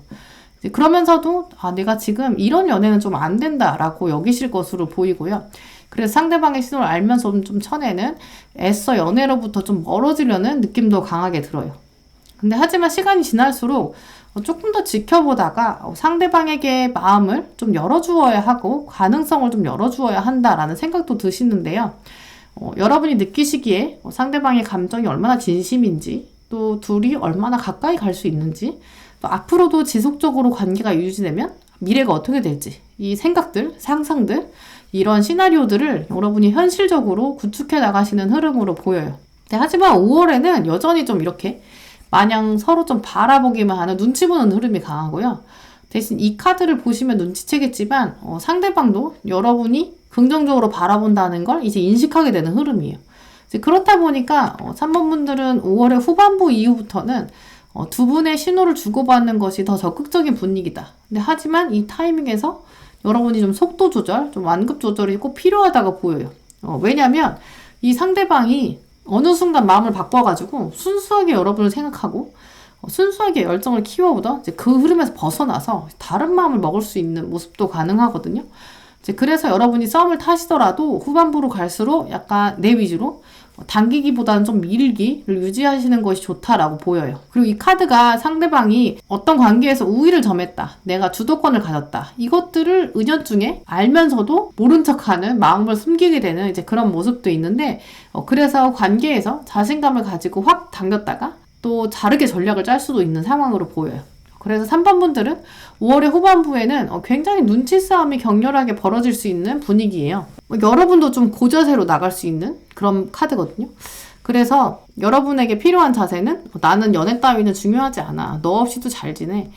그러면서도 내가 지금 이런 연애는 좀 안 된다라고 여기실 것으로 보이고요. 그래서 상대방의 신호를 알면서 좀 쳐내는, 애써 연애로부터 좀 멀어지려는 느낌도 강하게 들어요. 근데 하지만 시간이 지날수록 조금 더 지켜보다가 상대방에게 마음을 좀 열어주어야 하고 가능성을 좀 열어주어야 한다라는 생각도 드시는데요. 여러분이 느끼시기에 상대방의 감정이 얼마나 진심인지, 또 둘이 얼마나 가까이 갈 수 있는지, 또 앞으로도 지속적으로 관계가 유지되면 미래가 어떻게 될지, 이 생각들, 상상들, 이런 시나리오들을 여러분이 현실적으로 구축해 나가시는 흐름으로 보여요. 하지만 5월에는 여전히 좀 이렇게 마냥 서로 좀 바라보기만 하는, 눈치 보는 흐름이 강하고요. 대신 이 카드를 보시면 눈치채겠지만 상대방도 여러분이 긍정적으로 바라본다는 걸 이제 인식하게 되는 흐름이에요. 이제 그렇다 보니까 3번 분들은 5월의 후반부 이후부터는 두 분의 신호를 주고받는 것이 더 적극적인 분위기다. 근데 하지만 이 타이밍에서 여러분이 좀 속도 조절, 좀 완급 조절이 꼭 필요하다고 보여요. 왜냐면 이 상대방이 어느 순간 마음을 바꿔가지고 순수하게 여러분을 생각하고 순수하게 열정을 키워보다 이제 그 흐름에서 벗어나서 다른 마음을 먹을 수 있는 모습도 가능하거든요. 이제 그래서 여러분이 썸을 타시더라도 후반부로 갈수록 약간 내 위주로 당기기보다는 좀 밀기를 유지하시는 것이 좋다라고 보여요. 그리고 이 카드가 상대방이 어떤 관계에서 우위를 점했다, 내가 주도권을 가졌다, 이것들을 은연중에 알면서도 모른 척하는, 마음을 숨기게 되는 이제 그런 모습도 있는데, 그래서 관계에서 자신감을 가지고 확 당겼다가 또 다르게 전략을 짤 수도 있는 상황으로 보여요. 그래서 3번 분들은 5월의 후반부에는 굉장히 눈치 싸움이 격렬하게 벌어질 수 있는 분위기예요. 여러분도 좀 고자세로 나갈 수 있는 그런 카드거든요. 그래서 여러분에게 필요한 자세는 나는 연애 따위는 중요하지 않아, 너 없이도 잘 지내,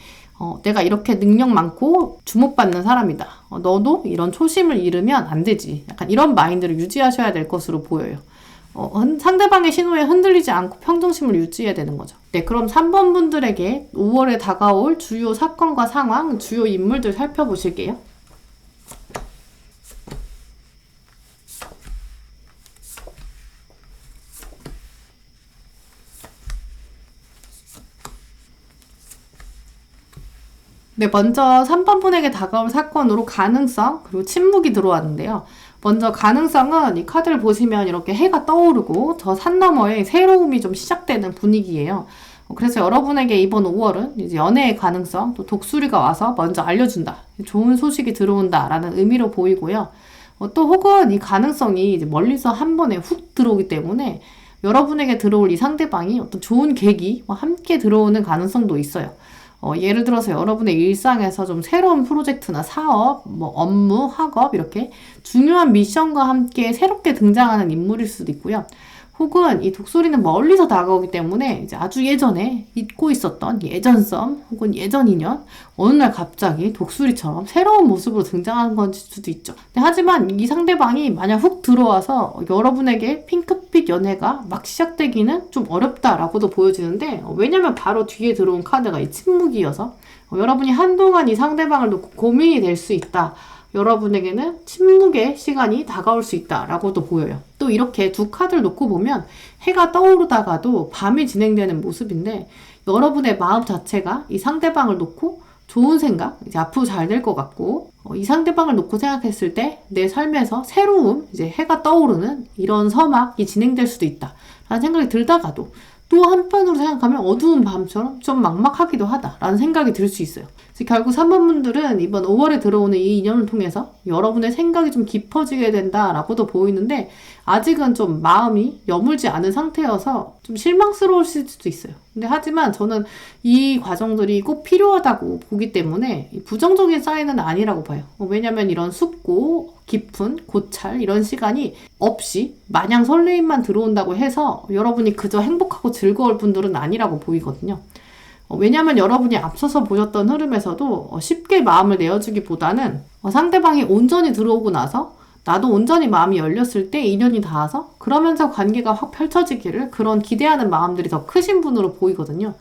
내가 이렇게 능력 많고 주목받는 사람이다, 너도 이런 초심을 잃으면 안 되지, 약간 이런 마인드를 유지하셔야 될 것으로 보여요. 상대방의 신호에 흔들리지 않고 평정심을 유지해야 되는 거죠. 네, 그럼 3번 분들에게 5월에 다가올 주요 사건과 상황, 주요 인물들 살펴보실게요. 네, 먼저 3번 분에게 다가올 사건으로 가능성, 그리고 침묵이 들어왔는데요. 먼저 가능성은 이 카드를 보시면 이렇게 해가 떠오르고 저 산 너머에 새로움이 좀 시작되는 분위기예요. 그래서 여러분에게 이번 5월은 이제 연애의 가능성, 또 독수리가 와서 먼저 알려준다, 좋은 소식이 들어온다라는 의미로 보이고요. 또 혹은 이 가능성이 이제 멀리서 한 번에 훅 들어오기 때문에 여러분에게 들어올 이 상대방이 어떤 좋은 계기와 함께 들어오는 가능성도 있어요. 예를 들어서 여러분의 일상에서 좀 새로운 프로젝트나 사업, 업무, 학업 이렇게 중요한 미션과 함께 새롭게 등장하는 인물일 수도 있고요. 혹은 이 독수리는 멀리서 다가오기 때문에 이제 아주 예전에 잊고 있었던 예전 썸 혹은 예전 인연 어느 날 갑자기 독수리처럼 새로운 모습으로 등장하는 건 수도 있죠. 하지만 이 상대방이 만약 훅 들어와서 여러분에게 핑크빛 연애가 막 시작되기는 좀 어렵다라고도 보여지는데, 왜냐면 바로 뒤에 들어온 카드가 이 침묵이어서 여러분이 한동안 이 상대방을 놓고 고민이 될 수 있다. 여러분에게는 침묵의 시간이 다가올 수 있다라고도 보여요. 또 이렇게 두 카드를 놓고 보면 해가 떠오르다가도 밤이 진행되는 모습인데, 여러분의 마음 자체가 이 상대방을 놓고 좋은 생각, 이제 앞으로 잘 될 것 같고, 이 상대방을 놓고 생각했을 때 내 삶에서 새로운 이제 해가 떠오르는 이런 서막이 진행될 수도 있다 라는 생각이 들다가도, 또 한편으로 생각하면 어두운 밤처럼 좀 막막하기도 하다라는 생각이 들 수 있어요. 결국 3번 분들은 이번 5월에 들어오는 이 인연을 통해서 여러분의 생각이 좀 깊어지게 된다라고도 보이는데, 아직은 좀 마음이 여물지 않은 상태여서 좀 실망스러우실 수도 있어요. 근데 하지만 저는 이 과정들이 꼭 필요하다고 보기 때문에 부정적인 사인은 아니라고 봐요. 왜냐면 이런 숙고, 깊은 고찰 이런 시간이 없이 마냥 설레임만 들어온다고 해서 여러분이 그저 행복하고 즐거울 분들은 아니라고 보이거든요. 왜냐하면 여러분이 앞서서 보셨던 흐름에서도 쉽게 마음을 내어주기보다는 상대방이 온전히 들어오고 나서 나도 온전히 마음이 열렸을 때 인연이 닿아서 그러면서 관계가 확 펼쳐지기를 그런 기대하는 마음들이 더 크신 분으로 보이거든요.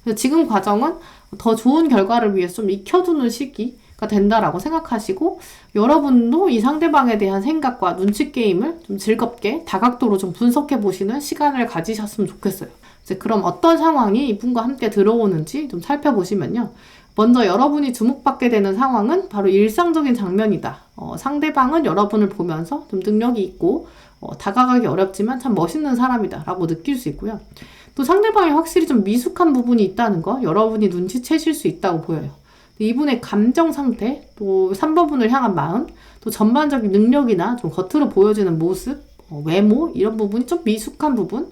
그래서 지금 과정은 더 좋은 결과를 위해서 좀 익혀두는 시기가 된다라고 생각하시고, 여러분도 이 상대방에 대한 생각과 눈치 게임을 좀 즐겁게 다각도로 좀 분석해 보시는 시간을 가지셨으면 좋겠어요. 이제 그럼 어떤 상황이 이분과 함께 들어오는지 좀 살펴보시면요. 먼저 여러분이 주목받게 되는 상황은 바로 일상적인 장면이다. 상대방은 여러분을 보면서 좀 능력이 있고 다가가기 어렵지만 참 멋있는 사람이다 라고 느낄 수 있고요. 또 상대방이 확실히 좀 미숙한 부분이 있다는 거 여러분이 눈치채실 수 있다고 보여요. 이분의 감정 상태, 또 3번 분을 향한 마음, 또 전반적인 능력이나 좀 겉으로 보여지는 모습, 외모 이런 부분이 좀 미숙한 부분,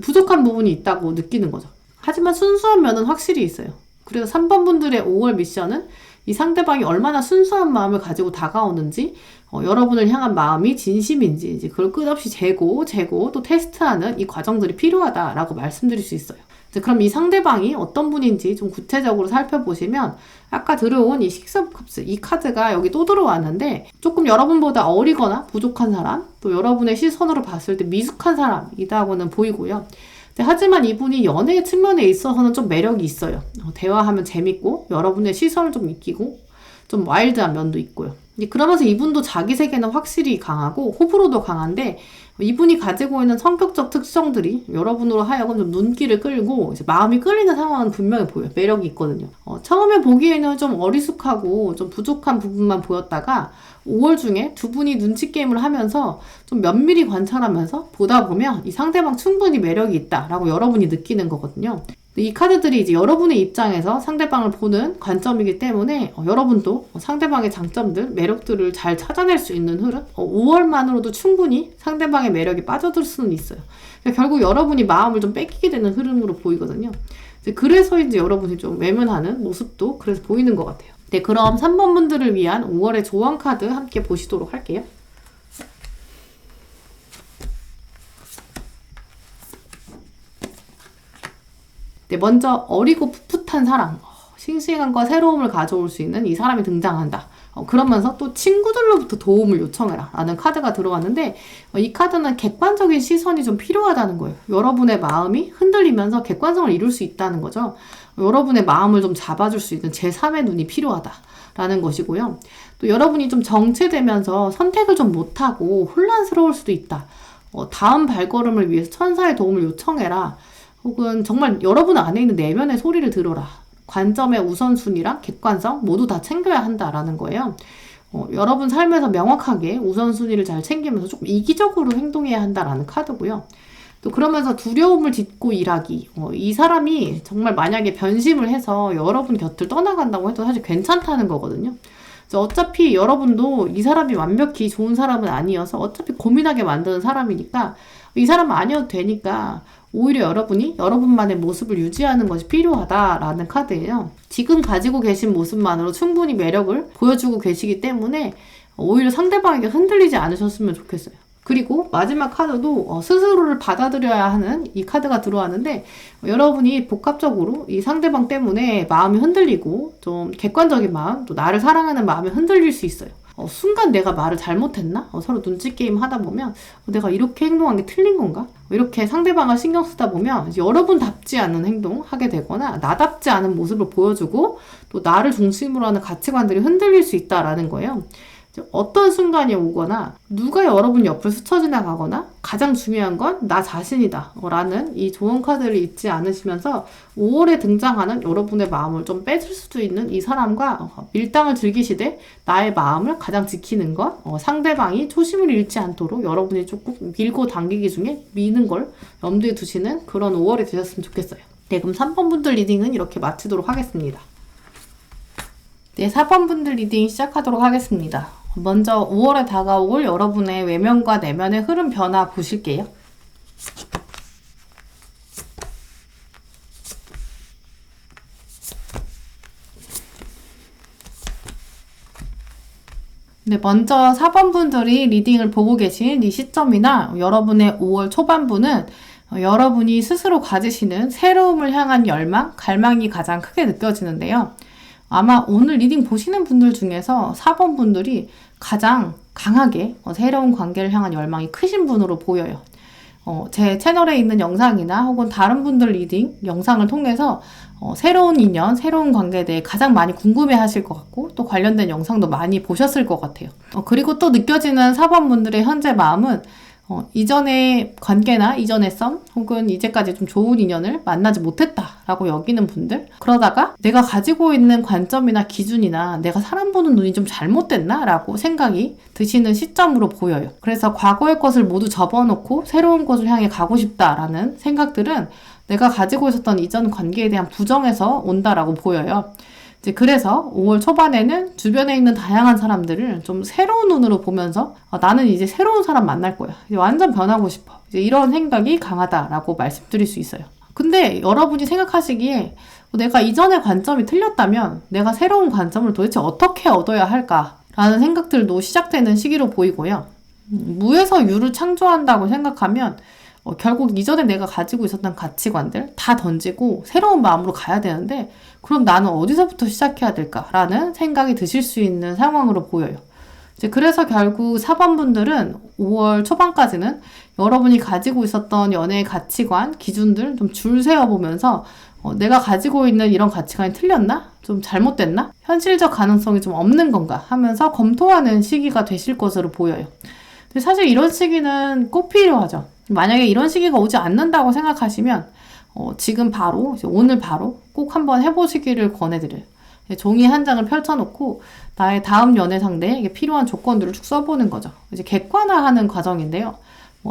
부족한 부분이 있다고 느끼는 거죠. 하지만 순수한 면은 확실히 있어요. 그래서 3번 분들의 5월 미션은 이 상대방이 얼마나 순수한 마음을 가지고 다가오는지, 여러분을 향한 마음이 진심인지 이제 그걸 끝없이 재고 또 테스트하는 이 과정들이 필요하다라고 말씀드릴 수 있어요. 그럼 이 상대방이 어떤 분인지 좀 구체적으로 살펴보시면, 아까 들어온 이 식스 오브 컵스 이 카드가 여기 또 들어왔는데, 조금 여러분보다 어리거나 부족한 사람, 또 여러분의 시선으로 봤을 때 미숙한 사람이다고는 보이고요. 하지만 이분이 연애 측면에 있어서는 좀 매력이 있어요. 대화하면 재밌고 여러분의 시선을 좀 익히고 좀 와일드한 면도 있고요. 그러면서 이분도 자기 세계는 확실히 강하고 호불호도 강한데, 이분이 가지고 있는 성격적 특성들이 여러분으로 하여금 좀 눈길을 끌고 이제 마음이 끌리는 상황은 분명히 보여요. 매력이 있거든요. 처음에 보기에는 좀 어리숙하고 좀 부족한 부분만 보였다가 5월 중에 두 분이 눈치 게임을 하면서 좀 면밀히 관찰하면서 보다 보면 이 상대방 충분히 매력이 있다라고 여러분이 느끼는 거거든요. 이 카드들이 이제 여러분의 입장에서 상대방을 보는 관점이기 때문에 여러분도 상대방의 장점들, 매력들을 잘 찾아낼 수 있는 흐름, 5월만으로도 충분히 상대방의 매력에 빠져들 수는 있어요. 그러니까 결국 여러분이 마음을 좀 뺏기게 되는 흐름으로 보이거든요. 그래서 이제 여러분이 좀 외면하는 모습도 그래서 보이는 것 같아요. 네, 그럼 3번 분들을 위한 5월의 조언 카드 함께 보시도록 할게요. 네, 먼저 어리고 풋풋한 사랑, 싱싱함과 새로움을 가져올 수 있는 이 사람이 등장한다. 그러면서 또 친구들로부터 도움을 요청해라 라는 카드가 들어왔는데, 이 카드는 객관적인 시선이 좀 필요하다는 거예요. 여러분의 마음이 흔들리면서 객관성을 이룰 수 있다는 거죠. 여러분의 마음을 좀 잡아줄 수 있는 제3의 눈이 필요하다라는 것이고요. 또 여러분이 좀 정체되면서 선택을 좀 못하고 혼란스러울 수도 있다. 다음 발걸음을 위해서 천사의 도움을 요청해라. 혹은 정말 여러분 안에 있는 내면의 소리를 들어라. 관점의 우선순위랑 객관성 모두 다 챙겨야 한다라는 거예요. 여러분 삶에서 명확하게 우선순위를 잘 챙기면서 조금 이기적으로 행동해야 한다라는 카드고요. 또 그러면서 두려움을 딛고 일하기. 이 사람이 정말 만약에 변심을 해서 여러분 곁을 떠나간다고 해도 사실 괜찮다는 거거든요. 어차피 여러분도 이 사람이 완벽히 좋은 사람은 아니어서 어차피 고민하게 만드는 사람이니까 이 사람은 아니어도 되니까 오히려 여러분이 여러분만의 모습을 유지하는 것이 필요하다라는 카드예요. 지금 가지고 계신 모습만으로 충분히 매력을 보여주고 계시기 때문에 오히려 상대방에게 흔들리지 않으셨으면 좋겠어요. 그리고 마지막 카드도 스스로를 받아들여야 하는 이 카드가 들어왔는데, 여러분이 복합적으로 이 상대방 때문에 마음이 흔들리고 좀 객관적인 마음, 또 나를 사랑하는 마음이 흔들릴 수 있어요. 순간 내가 말을 잘못했나? 서로 눈치 게임 하다 보면 내가 이렇게 행동한 게 틀린 건가? 이렇게 상대방을 신경 쓰다 보면 여러분답지 않은 행동 하게 되거나 나답지 않은 모습을 보여주고 또 나를 중심으로 하는 가치관들이 흔들릴 수 있다라는 거예요. 어떤 순간이 오거나 누가 여러분 옆을 스쳐 지나가거나 가장 중요한 건 나 자신이다 라는 이 좋은 카드를 잊지 않으시면서 5월에 등장하는 여러분의 마음을 좀 뺏을 수도 있는 이 사람과 밀당을 즐기시되 나의 마음을 가장 지키는 것, 상대방이 초심을 잃지 않도록 여러분이 조금 밀고 당기기 중에 미는 걸 염두에 두시는 그런 5월이 되셨으면 좋겠어요. 네, 그럼 3번 분들 리딩은 이렇게 마치도록 하겠습니다. 네, 4번 분들 리딩 시작하도록 하겠습니다. 먼저 5월에 다가올 여러분의 외면과 내면의 흐름 변화 보실게요. 네, 먼저 4번 분들이 리딩을 보고 계신 이 시점이나 여러분의 5월 초반부는 여러분이 스스로 가지시는 새로움을 향한 열망, 갈망이 가장 크게 느껴지는데요. 아마 오늘 리딩 보시는 분들 중에서 4번 분들이 가장 강하게 새로운 관계를 향한 열망이 크신 분으로 보여요. 제 채널에 있는 영상이나 혹은 다른 분들 리딩 영상을 통해서 새로운 인연, 새로운 관계에 대해 가장 많이 궁금해 하실 것 같고 또 관련된 영상도 많이 보셨을 것 같아요. 그리고 또 느껴지는 4번 분들의 현재 마음은 이전의 관계나 이전의 썸 혹은 이제까지 좀 좋은 인연을 만나지 못했다라고 여기는 분들, 그러다가 내가 가지고 있는 관점이나 기준이나 내가 사람 보는 눈이 좀 잘못됐나? 라고 생각이 드시는 시점으로 보여요. 그래서 과거의 것을 모두 접어놓고 새로운 것을 향해 가고 싶다라는 생각들은 내가 가지고 있었던 이전 관계에 대한 부정에서 온다라고 보여요. 그래서 5월 초반에는 주변에 있는 다양한 사람들을 좀 새로운 눈으로 보면서 나는 이제 새로운 사람 만날 거야. 이제 완전 변하고 싶어. 이제 이런 생각이 강하다라고 말씀드릴 수 있어요. 근데 여러분이 생각하시기에 내가 이전의 관점이 틀렸다면 내가 새로운 관점을 도대체 어떻게 얻어야 할까라는 생각들도 시작되는 시기로 보이고요. 무에서 유를 창조한다고 생각하면 결국 이전에 내가 가지고 있었던 가치관들 다 던지고 새로운 마음으로 가야 되는데 그럼 나는 어디서부터 시작해야 될까라는 생각이 드실 수 있는 상황으로 보여요. 그래서 결국 4번 분들은 5월 초반까지는 여러분이 가지고 있었던 연애의 가치관, 기준들 좀 줄 세워보면서 내가 가지고 있는 이런 가치관이 틀렸나? 좀 잘못됐나? 현실적 가능성이 좀 없는 건가? 하면서 검토하는 시기가 되실 것으로 보여요. 근데 사실 이런 시기는 꼭 필요하죠. 만약에 이런 시기가 오지 않는다고 생각하시면 지금 바로, 오늘 바로 꼭 한번 해보시기를 권해드려요. 종이 한 장을 펼쳐놓고 나의 다음 연애 상대에게 필요한 조건들을 쭉 써보는 거죠. 이제 객관화하는 과정인데요.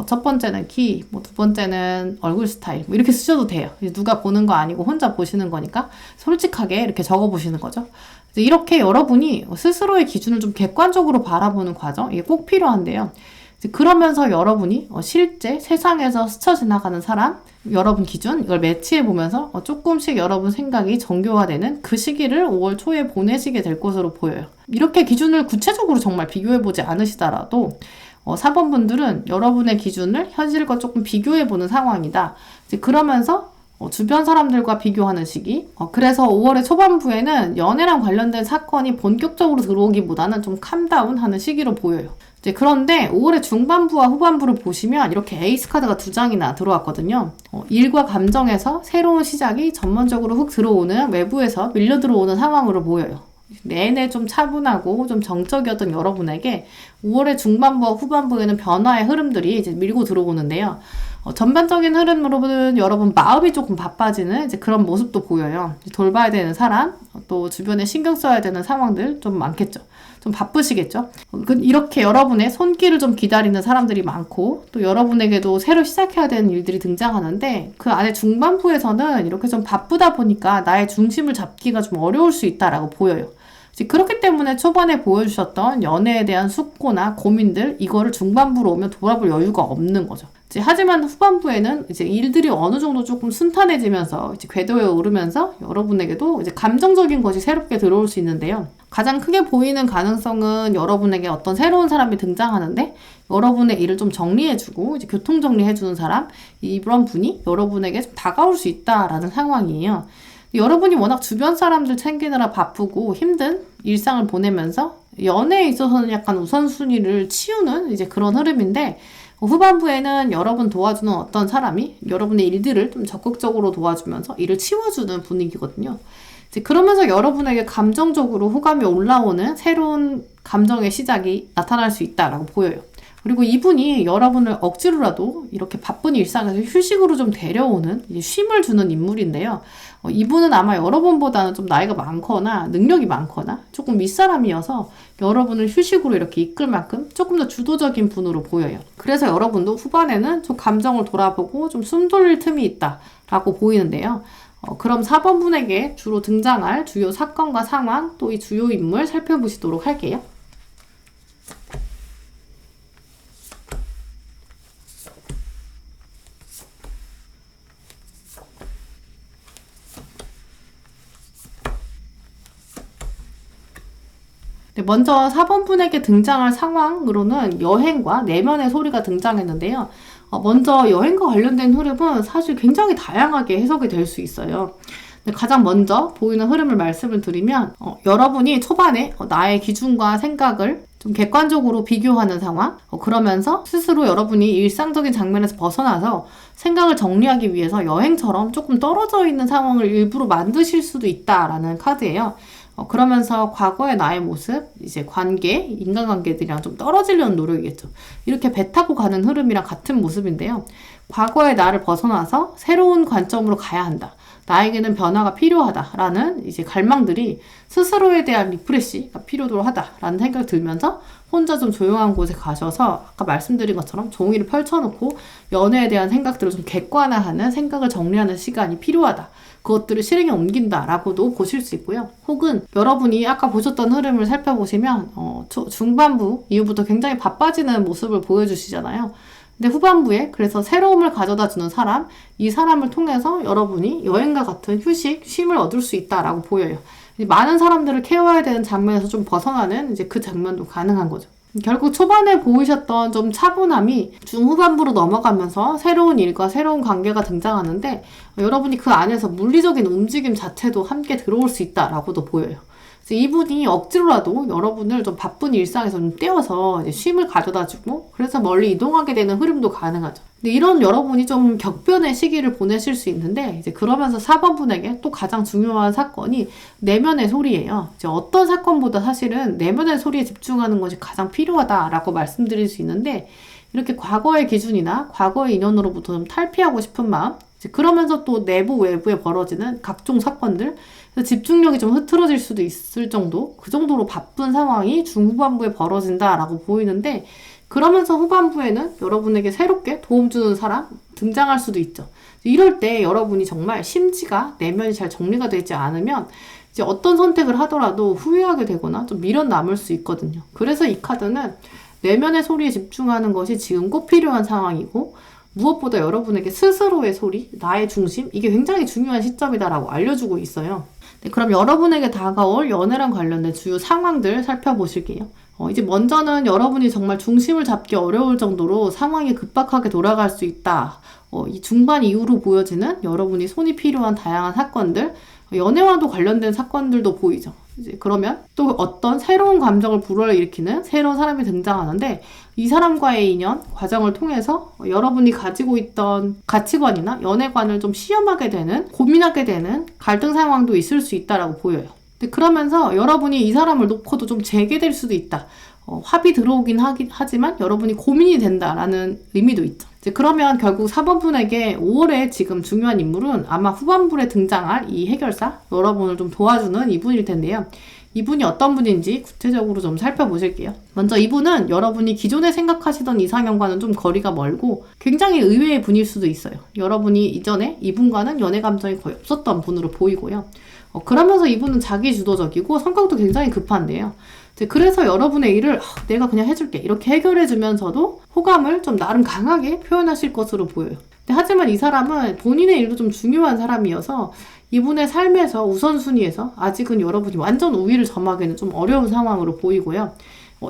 첫 번째는 키, 두 번째는 얼굴 스타일, 이렇게 쓰셔도 돼요. 누가 보는 거 아니고 혼자 보시는 거니까 솔직하게 이렇게 적어보시는 거죠. 이렇게 여러분이 스스로의 기준을 좀 객관적으로 바라보는 과정, 이게 꼭 필요한데요. 그러면서 여러분이 실제 세상에서 스쳐 지나가는 사람, 여러분 기준 이걸 매치해보면서 조금씩 여러분 생각이 정교화되는 그 시기를 5월 초에 보내시게 될 것으로 보여요. 이렇게 기준을 구체적으로 정말 비교해보지 않으시더라도 4번 분들은 여러분의 기준을 현실과 조금 비교해보는 상황이다. 그러면서 주변 사람들과 비교하는 시기. 그래서 5월의 초반부에는 연애랑 관련된 사건이 본격적으로 들어오기보다는 좀 캄다운하는 시기로 보여요. 그런데 5월의 중반부와 후반부를 보시면 이렇게 에이스 카드가 2장이나 들어왔거든요. 일과 감정에서 새로운 시작이 전반적으로 훅 들어오는, 외부에서 밀려 들어오는 상황으로 보여요. 내내 좀 차분하고 좀 정적이었던 여러분에게 5월의 중반부와 후반부에는 변화의 흐름들이 이제 밀고 들어오는데요. 전반적인 흐름으로는 여러분 마음이 조금 바빠지는 이제 그런 모습도 보여요. 돌봐야 되는 사람, 또 주변에 신경 써야 되는 상황들 좀 많겠죠. 좀 바쁘시겠죠. 이렇게 여러분의 손길을 좀 기다리는 사람들이 많고 또 여러분에게도 새로 시작해야 되는 일들이 등장하는데 그 안에 중반부에서는 이렇게 좀 바쁘다 보니까 나의 중심을 잡기가 좀 어려울 수 있다라고 보여요. 그렇기 때문에 초반에 보여주셨던 연애에 대한 숙고나 고민들, 이거를 중반부로 오면 돌아볼 여유가 없는 거죠. 하지만 후반부에는 이제 일들이 어느 정도 조금 순탄해지면서 이제 궤도에 오르면서 여러분에게도 이제 감정적인 것이 새롭게 들어올 수 있는데요. 가장 크게 보이는 가능성은 여러분에게 어떤 새로운 사람이 등장하는데 여러분의 일을 좀 정리해주고 이제 교통 정리해주는 사람, 이런 분이 여러분에게 좀 다가올 수 있다라는 상황이에요. 여러분이 워낙 주변 사람들 챙기느라 바쁘고 힘든 일상을 보내면서 연애에 있어서는 약간 우선순위를 치우는 이제 그런 흐름인데, 후반부에는 여러분 도와주는 어떤 사람이 여러분의 일들을 좀 적극적으로 도와주면서 일을 치워주는 분위기거든요. 이제 그러면서 여러분에게 감정적으로 호감이 올라오는 새로운 감정의 시작이 나타날 수 있다라고 보여요. 그리고 이분이 여러분을 억지로라도 이렇게 바쁜 일상에서 휴식으로 좀 데려오는 쉼을 주는 인물인데요. 이분은 아마 여러분보다는 좀 나이가 많거나 능력이 많거나 조금 윗사람이어서 여러분을 휴식으로 이렇게 이끌 만큼 조금 더 주도적인 분으로 보여요. 그래서 여러분도 후반에는 좀 감정을 돌아보고 좀 숨 돌릴 틈이 있다라고 보이는데요. 그럼 4번 분에게 주로 등장할 주요 사건과 상황, 또 이 주요 인물 살펴보시도록 할게요. 먼저 4번 분에게 등장할 상황으로는 여행과 내면의 소리가 등장했는데요. 먼저 여행과 관련된 흐름은 사실 굉장히 다양하게 해석이 될 수 있어요. 가장 먼저 보이는 흐름을 말씀을 드리면 여러분이 초반에 나의 기준과 생각을 좀 객관적으로 비교하는 상황, 그러면서 스스로 여러분이 일상적인 장면에서 벗어나서 생각을 정리하기 위해서 여행처럼 조금 떨어져 있는 상황을 일부러 만드실 수도 있다라는 카드예요. 그러면서 과거의 나의 모습, 이제 관계, 인간관계들이랑 좀 떨어지려는 노력이겠죠. 이렇게 배 타고 가는 흐름이랑 같은 모습인데요. 과거의 나를 벗어나서 새로운 관점으로 가야 한다. 나에게는 변화가 필요하다라는 이제 갈망들이 스스로에 대한 리프레시가 필요하다라는 생각이 들면서 혼자 좀 조용한 곳에 가셔서 아까 말씀드린 것처럼 종이를 펼쳐놓고 연애에 대한 생각들을 좀 객관화하는 생각을 정리하는 시간이 필요하다. 그것들을 실행에 옮긴다라고도 보실 수 있고요. 혹은 여러분이 아까 보셨던 흐름을 살펴보시면 중반부 이후부터 굉장히 바빠지는 모습을 보여주시잖아요. 근데 후반부에 그래서 새로움을 가져다 주는 사람, 이 사람을 통해서 여러분이 여행과 같은 휴식, 쉼을 얻을 수 있다라고 보여요. 많은 사람들을 케어해야 되는 장면에서 좀 벗어나는 이제 그 장면도 가능한 거죠. 결국 초반에 보이셨던 좀 차분함이 중후반부로 넘어가면서 새로운 일과 새로운 관계가 등장하는데 여러분이 그 안에서 물리적인 움직임 자체도 함께 들어올 수 있다라고도 보여요. 그래서 이분이 억지로라도 여러분을 좀 바쁜 일상에서 좀 떼어서 이제 쉼을 가져다주고 그래서 멀리 이동하게 되는 흐름도 가능하죠. 근데 이런 여러분이 좀 격변의 시기를 보내실 수 있는데 이제 그러면서 4번 분에게 또 가장 중요한 사건이 내면의 소리예요. 이제 어떤 사건보다 사실은 내면의 소리에 집중하는 것이 가장 필요하다라고 말씀드릴 수 있는데 이렇게 과거의 기준이나 과거의 인연으로부터 좀 탈피하고 싶은 마음, 이제 그러면서 또 내부 외부에 벌어지는 각종 사건들, 그래서 집중력이 좀 흐트러질 수도 있을 정도, 그 정도로 바쁜 상황이 중후반부에 벌어진다라고 보이는데 그러면서 후반부에는 여러분에게 새롭게 도움 주는 사람 등장할 수도 있죠. 이럴 때 여러분이 정말 심지가 내면이 잘 정리가 되지 않으면 이제 어떤 선택을 하더라도 후회하게 되거나 좀 미련 남을 수 있거든요. 그래서 이 카드는 내면의 소리에 집중하는 것이 지금 꼭 필요한 상황이고 무엇보다 여러분에게 스스로의 소리, 나의 중심, 이게 굉장히 중요한 시점이다라고 알려주고 있어요. 네, 그럼 여러분에게 다가올 연애랑 관련된 주요 상황들 살펴보실게요. 이제 먼저는 여러분이 정말 중심을 잡기 어려울 정도로 상황이 급박하게 돌아갈 수 있다. 이 중반 이후로 보여지는 여러분이 손이 필요한 다양한 사건들, 연애와도 관련된 사건들도 보이죠. 이제 그러면 또 어떤 새로운 감정을 불러일으키는 새로운 사람이 등장하는데 이 사람과의 인연, 과정을 통해서 여러분이 가지고 있던 가치관이나 연애관을 좀 시험하게 되는, 고민하게 되는 갈등 상황도 있을 수 있다라고 보여요. 근데 그러면서 여러분이 이 사람을 놓고도 좀 재개될 수도 있다. 합이 들어오긴 하지만 여러분이 고민이 된다라는 의미도 있죠. 이제 그러면 결국 4번 분에게 5월에 지금 중요한 인물은 아마 후반부에 등장할 이 해결사, 여러분을 좀 도와주는 이분일 텐데요. 이분이 어떤 분인지 구체적으로 좀 살펴보실게요. 먼저 이분은 여러분이 기존에 생각하시던 이상형과는 좀 거리가 멀고 굉장히 의외의 분일 수도 있어요. 여러분이 이전에 이분과는 연애 감정이 거의 없었던 분으로 보이고요. 그러면서 이분은 자기주도적이고 성격도 굉장히 급한데요. 그래서 여러분의 일을 내가 그냥 해줄게 이렇게 해결해주면서도 호감을 좀 나름 강하게 표현하실 것으로 보여요. 하지만 이 사람은 본인의 일도 좀 중요한 사람이어서 이분의 삶에서 우선순위에서 아직은 여러분이 완전 우위를 점하기는 좀 어려운 상황으로 보이고요.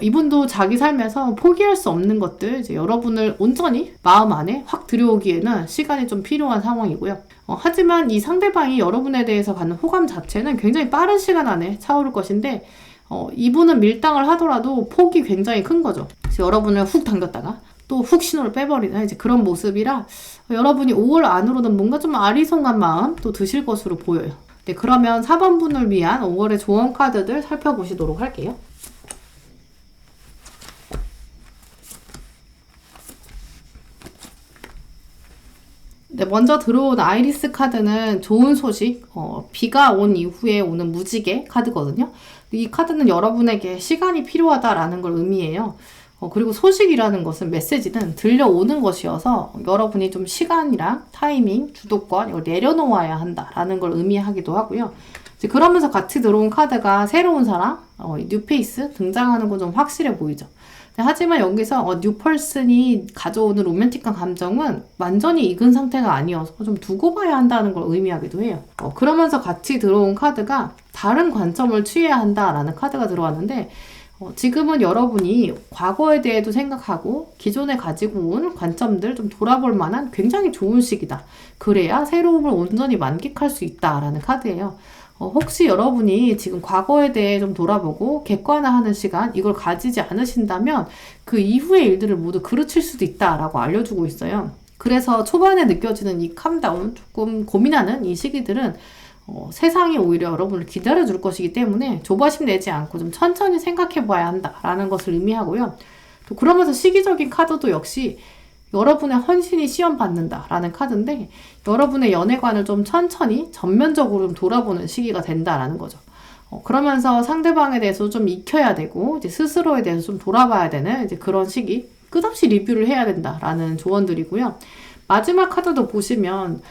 이분도 자기 삶에서 포기할 수 없는 것들, 이제 여러분을 온전히 마음 안에 확 들여오기에는 시간이 좀 필요한 상황이고요. 하지만 이 상대방이 여러분에 대해서 갖는 호감 자체는 굉장히 빠른 시간 안에 차오를 것인데, 이분은 밀당을 하더라도 폭이 굉장히 큰 거죠. 그래서 여러분을 훅 당겼다가 또 훅 신호를 빼버리는 이제 그런 모습이라 여러분이 5월 안으로는 뭔가 좀 아리송한 마음 또 드실 것으로 보여요. 네, 그러면 4번 분을 위한 5월의 조언 카드들 살펴보시도록 할게요. 네, 먼저 들어온 아이리스 카드는 좋은 소식, 비가 온 이후에 오는 무지개 카드거든요. 이 카드는 여러분에게 시간이 필요하다라는 걸 의미해요. 그리고 소식이라는 것은 메시지는 들려오는 것이어서 여러분이 좀 시간이랑 타이밍, 주도권 이걸 내려놓아야 한다라는 걸 의미하기도 하고요. 이제 그러면서 같이 들어온 카드가 새로운 사람, 뉴페이스 등장하는 건 좀 확실해 보이죠. 하지만 여기서 뉴펄슨이 가져오는 로맨틱한 감정은 완전히 익은 상태가 아니어서 좀 두고 봐야 한다는 걸 의미하기도 해요. 그러면서 같이 들어온 카드가 다른 관점을 취해야 한다라는 카드가 들어왔는데, 지금은 여러분이 과거에 대해도 생각하고 기존에 가지고 온 관점들 좀 돌아볼 만한 굉장히 좋은 시기다. 그래야 새로움을 온전히 만끽할 수 있다라는 카드예요. 혹시 여러분이 지금 과거에 대해 좀 돌아보고 객관화하는 시간 이걸 가지지 않으신다면 그 이후의 일들을 모두 그르칠 수도 있다라고 알려주고 있어요. 그래서 초반에 느껴지는 이 캄다운, 조금 고민하는 이 시기들은 세상이 오히려 여러분을 기다려줄 것이기 때문에 조바심 내지 않고 좀 천천히 생각해 봐야 한다라는 것을 의미하고요. 또 그러면서 시기적인 카드도 역시 여러분의 헌신이 시험받는다라는 카드인데, 여러분의 연애관을 좀 천천히 전면적으로 좀 돌아보는 시기가 된다라는 거죠. 그러면서 상대방에 대해서 좀 익혀야 되고 이제 스스로에 대해서 좀 돌아봐야 되는 이제 그런 시기, 끝없이 리뷰를 해야 된다라는 조언들이고요. 마지막 카드도 보시면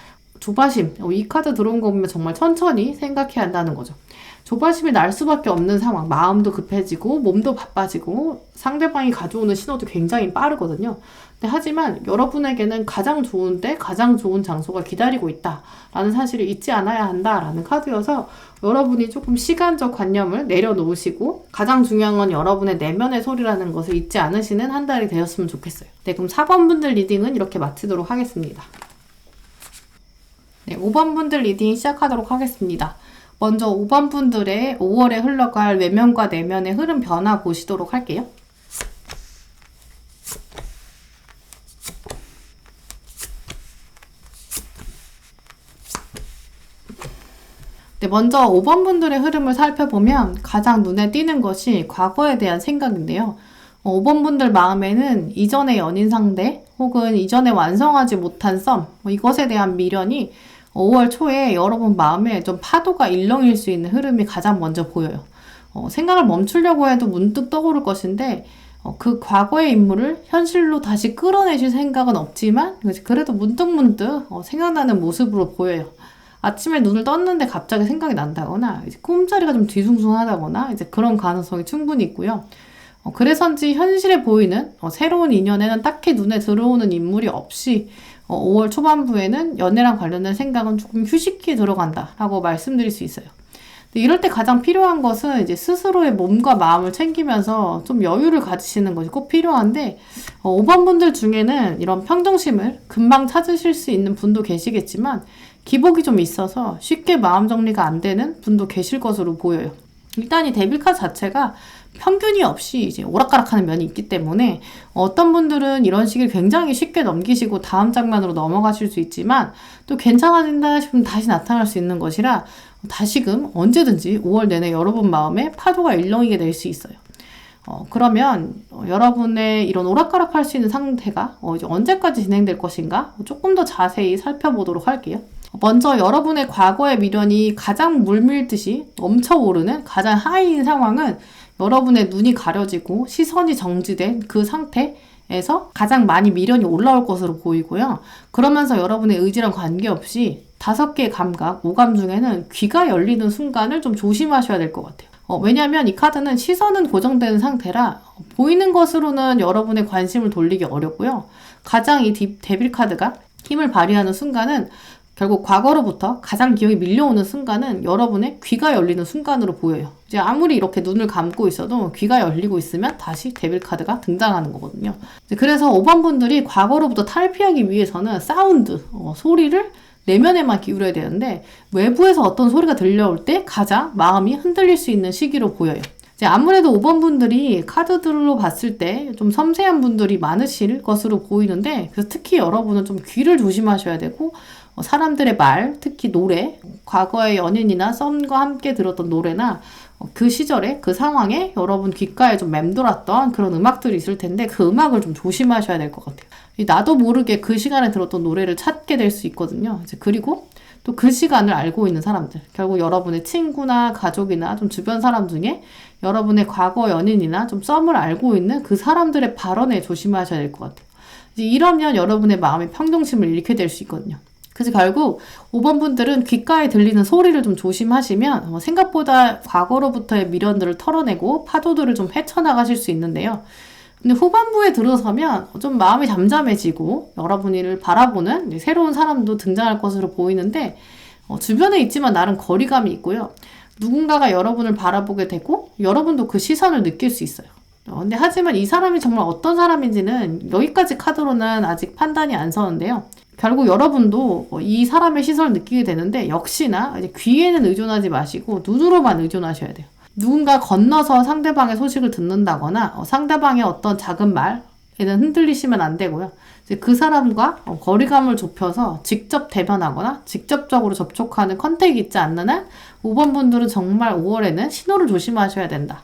조바심, 이 카드 들어온 거 보면 정말 천천히 생각해야 한다는 거죠. 조바심이 날 수밖에 없는 상황, 마음도 급해지고 몸도 바빠지고 상대방이 가져오는 신호도 굉장히 빠르거든요. 하지만 여러분에게는 가장 좋은 때, 가장 좋은 장소가 기다리고 있다라는 사실을 잊지 않아야 한다라는 카드여서 여러분이 조금 시간적 관념을 내려놓으시고 가장 중요한 건 여러분의 내면의 소리라는 것을 잊지 않으시는 한 달이 되었으면 좋겠어요. 네, 그럼 4번 분들 리딩은 이렇게 마치도록 하겠습니다. 네, 5번 분들 리딩 시작하도록 하겠습니다. 먼저 5번 분들의 5월에 흘러갈 외면과 내면의 흐름 변화 보시도록 할게요. 네, 먼저 5번 분들의 흐름을 살펴보면 가장 눈에 띄는 것이 과거에 대한 생각인데요. 5번 분들 마음에는 이전의 연인 상대 혹은 이전에 완성하지 못한 썸, 이것에 대한 미련이 5월 초에 여러분 마음에 좀 파도가 일렁일 수 있는 흐름이 가장 먼저 보여요. 생각을 멈추려고 해도 문득 떠오를 것인데 그 과거의 인물을 현실로 다시 끌어내실 생각은 없지만 그래도 문득문득 생각나는 모습으로 보여요. 아침에 눈을 떴는데 갑자기 생각이 난다거나 이제 꿈자리가 좀 뒤숭숭하다거나 이제 그런 가능성이 충분히 있고요. 그래서인지 현실에 보이는 새로운 인연에는 딱히 눈에 들어오는 인물이 없이 5월 초반부에는 연애랑 관련된 생각은 조금 휴식기에 들어간다라고 말씀드릴 수 있어요. 이럴 때 가장 필요한 것은 이제 스스로의 몸과 마음을 챙기면서 좀 여유를 가지시는 것이 꼭 필요한데 5번 분들 중에는 이런 평정심을 금방 찾으실 수 있는 분도 계시겠지만 기복이 좀 있어서 쉽게 마음 정리가 안 되는 분도 계실 것으로 보여요. 일단 이 데빌카드 자체가 평균이 없이 이제 오락가락하는 면이 있기 때문에 어떤 분들은 이런 시기를 굉장히 쉽게 넘기시고 다음 장면으로 넘어가실 수 있지만 또 괜찮아진다 싶으면 다시 나타날 수 있는 것이라 다시금 언제든지 5월 내내 여러분 마음에 파도가 일렁이게 될 수 있어요. 그러면 여러분의 이런 오락가락할 수 있는 상태가 이제 언제까지 진행될 것인가 조금 더 자세히 살펴보도록 할게요. 먼저 여러분의 과거의 미련이 가장 물밀듯이 넘쳐오르는 가장 하이인 상황은 여러분의 눈이 가려지고 시선이 정지된 그 상태에서 가장 많이 미련이 올라올 것으로 보이고요. 그러면서 여러분의 의지랑 관계없이 5개의 감각, 오감 중에는 귀가 열리는 순간을 좀 조심하셔야 될 것 같아요. 왜냐하면 이 카드는 시선은 고정되는 상태라 보이는 것으로는 여러분의 관심을 돌리기 어렵고요. 가장 이 데빌 카드가 힘을 발휘하는 순간은 결국 과거로부터 가장 기억이 밀려오는 순간은 여러분의 귀가 열리는 순간으로 보여요. 이제 아무리 이렇게 눈을 감고 있어도 귀가 열리고 있으면 다시 데빌 카드가 등장하는 거거든요. 그래서 5번 분들이 과거로부터 탈피하기 위해서는 사운드, 소리를 내면에만 기울여야 되는데 외부에서 어떤 소리가 들려올 때 가장 마음이 흔들릴 수 있는 시기로 보여요. 이제 아무래도 5번 분들이 카드들로 봤을 때 좀 섬세한 분들이 많으실 것으로 보이는데 그래서 특히 여러분은 좀 귀를 조심하셔야 되고 사람들의 말, 특히 노래, 과거의 연인이나 썸과 함께 들었던 노래나 그 시절에 그 상황에 여러분 귓가에 좀 맴돌았던 그런 음악들이 있을 텐데 그 음악을 좀 조심하셔야 될 것 같아요. 나도 모르게 그 시간에 들었던 노래를 찾게 될 수 있거든요. 이제 그리고 또 그 시간을 알고 있는 사람들, 결국 여러분의 친구나 가족이나 좀 주변 사람 중에 여러분의 과거 연인이나 좀 썸을 알고 있는 그 사람들의 발언에 조심하셔야 될 것 같아요. 이제 이러면 여러분의 마음의 평정심을 잃게 될 수 있거든요. 그래서 결국 5번 분들은 귓가에 들리는 소리를 좀 조심하시면 생각보다 과거로부터의 미련들을 털어내고 파도들을 좀 헤쳐나가실 수 있는데요. 근데 후반부에 들어서면 좀 마음이 잠잠해지고 여러분을 바라보는 새로운 사람도 등장할 것으로 보이는데 주변에 있지만 나름 거리감이 있고요. 누군가가 여러분을 바라보게 되고 여러분도 그 시선을 느낄 수 있어요. 근데 하지만 이 사람이 정말 어떤 사람인지는 여기까지 카드로는 아직 판단이 안 서는데요. 결국 여러분도 이 사람의 시선을 느끼게 되는데 역시나 이제 귀에는 의존하지 마시고 눈으로만 의존하셔야 돼요. 누군가 건너서 상대방의 소식을 듣는다거나 상대방의 어떤 작은 말에는 흔들리시면 안 되고요. 이제 그 사람과 거리감을 좁혀서 직접 대면하거나 직접적으로 접촉하는 컨택이 있지 않는 한 5번 분들은 정말 5월에는 신호를 조심하셔야 된다.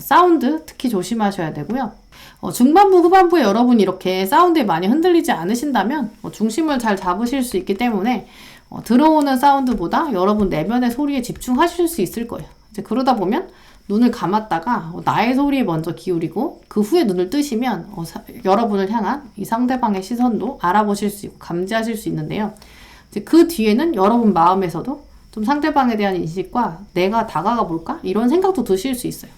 사운드 특히 조심하셔야 되고요. 중반부, 후반부에 여러분이 이렇게 사운드에 많이 흔들리지 않으신다면 중심을 잘 잡으실 수 있기 때문에 들어오는 사운드보다 여러분 내면의 소리에 집중하실 수 있을 거예요. 이제 그러다 보면 눈을 감았다가 나의 소리에 먼저 기울이고 그 후에 눈을 뜨시면 여러분을 향한 이 상대방의 시선도 알아보실 수 있고 감지하실 수 있는데요. 이제 그 뒤에는 여러분 마음에서도 좀 상대방에 대한 인식과 내가 다가가 볼까? 이런 생각도 드실 수 있어요.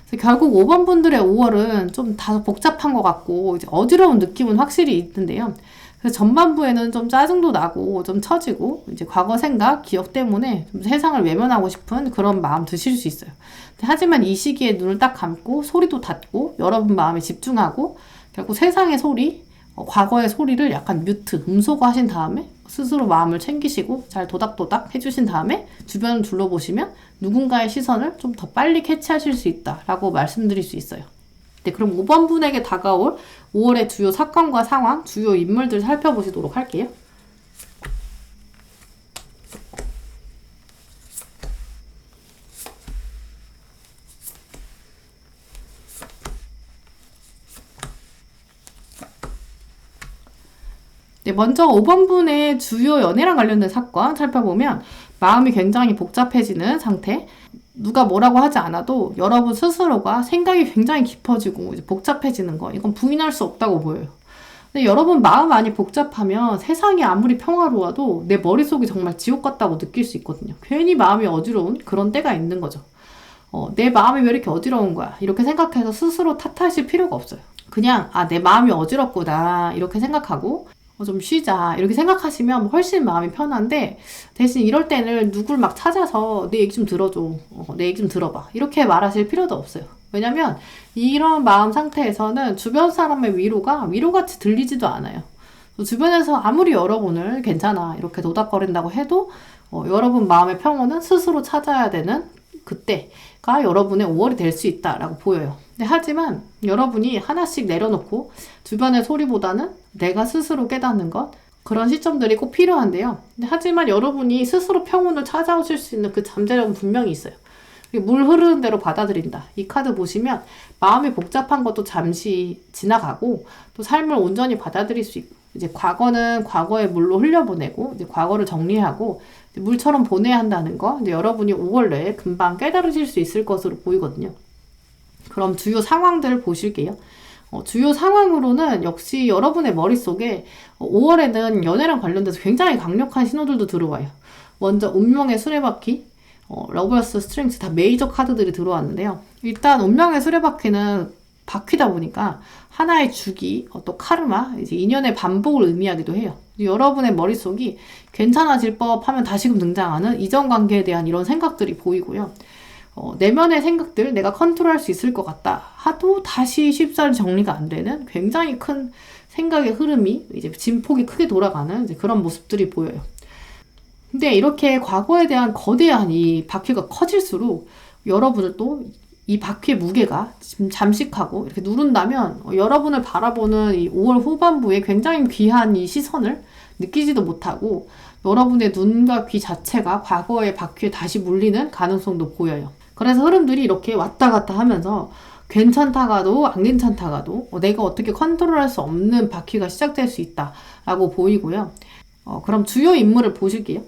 그래서 결국 5번 분들의 5월은 좀 다소 복잡한 것 같고 이제 어지러운 느낌은 확실히 있는데요. 그래서 전반부에는 좀 짜증도 나고 좀 처지고 이제 과거 생각, 기억 때문에 좀 세상을 외면하고 싶은 그런 마음 드실 수 있어요. 하지만 이 시기에 눈을 딱 감고 소리도 닫고 여러분 마음에 집중하고 결국 세상의 소리, 과거의 소리를 약간 뮤트, 음소거하신 다음에 스스로 마음을 챙기시고 잘 도닥도닥 해주신 다음에 주변을 둘러보시면 누군가의 시선을 좀 더 빨리 캐치하실 수 있다라고 말씀드릴 수 있어요. 네, 그럼 5번 분에게 다가올 5월의 주요 사건과 상황, 주요 인물들 살펴보시도록 할게요. 네, 먼저 5번 분의 주요 연애랑 관련된 사건 살펴보면 마음이 굉장히 복잡해지는 상태, 누가 뭐라고 하지 않아도 여러분 스스로가 생각이 굉장히 깊어지고 이제 복잡해지는 거, 이건 부인할 수 없다고 보여요. 근데 여러분 마음 많이 복잡하면 세상이 아무리 평화로워도 내 머릿속이 정말 지옥 같다고 느낄 수 있거든요. 괜히 마음이 어지러운 그런 때가 있는 거죠. 내 마음이 왜 이렇게 어지러운 거야? 이렇게 생각해서 스스로 탓하실 필요가 없어요. 그냥 내 마음이 어지럽구나 이렇게 생각하고 좀 쉬자 이렇게 생각하시면 훨씬 마음이 편한데 대신 이럴 때는 누굴 막 찾아서 내 얘기 좀 들어줘, 내 얘기 좀 들어봐 이렇게 말하실 필요도 없어요. 왜냐면 이런 마음 상태에서는 주변 사람의 위로가 위로같이 들리지도 않아요. 주변에서 아무리 여러분을 괜찮아 이렇게 도닥거린다고 해도 여러분 마음의 평온은 스스로 찾아야 되는 그때가 여러분의 5월이 될 수 있다라고 보여요. 근데 하지만 여러분이 하나씩 내려놓고 주변의 소리보다는 내가 스스로 깨닫는 것, 그런 시점들이 꼭 필요한데요. 근데 하지만 여러분이 스스로 평온을 찾아오실 수 있는 그 잠재력은 분명히 있어요. 물 흐르는 대로 받아들인다. 이 카드 보시면 마음이 복잡한 것도 잠시 지나가고 또 삶을 온전히 받아들일 수 있고 이제 과거는 과거의 물로 흘려보내고 이제 과거를 정리하고 이제 물처럼 보내야 한다는 거 이제 여러분이 5월 내에 금방 깨달으실 수 있을 것으로 보이거든요. 그럼 주요 상황들을 보실게요. 주요 상황으로는 역시 여러분의 머릿속에 5월에는 연애랑 관련돼서 굉장히 강력한 신호들도 들어와요. 먼저 운명의 수레바퀴, 러브여스, 스트렝스 다 메이저 카드들이 들어왔는데요. 일단 운명의 수레바퀴는 바퀴다 보니까 하나의 주기, 또 카르마, 이제 인연의 반복을 의미하기도 해요. 여러분의 머릿속이 괜찮아질 법하면 다시금 등장하는 이전 관계에 대한 이런 생각들이 보이고요. 내면의 생각들 내가 컨트롤할 수 있을 것 같다 하도 다시 쉽사리 정리가 안 되는 굉장히 큰 생각의 흐름이 이제 진폭이 크게 돌아가는 이제 그런 모습들이 보여요. 근데 이렇게 과거에 대한 거대한 이 바퀴가 커질수록 여러분을 또 이 바퀴의 무게가 지금 잠식하고 이렇게 누른다면 여러분을 바라보는 이 5월 후반부에 굉장히 귀한 이 시선을 느끼지도 못하고 여러분의 눈과 귀 자체가 과거의 바퀴에 다시 물리는 가능성도 보여요. 그래서 흐름들이 이렇게 왔다 갔다 하면서 괜찮다가도 안 괜찮다가도 내가 어떻게 컨트롤할 수 없는 바퀴가 시작될 수 있다라고 보이고요. 그럼 주요 인물을 보실게요.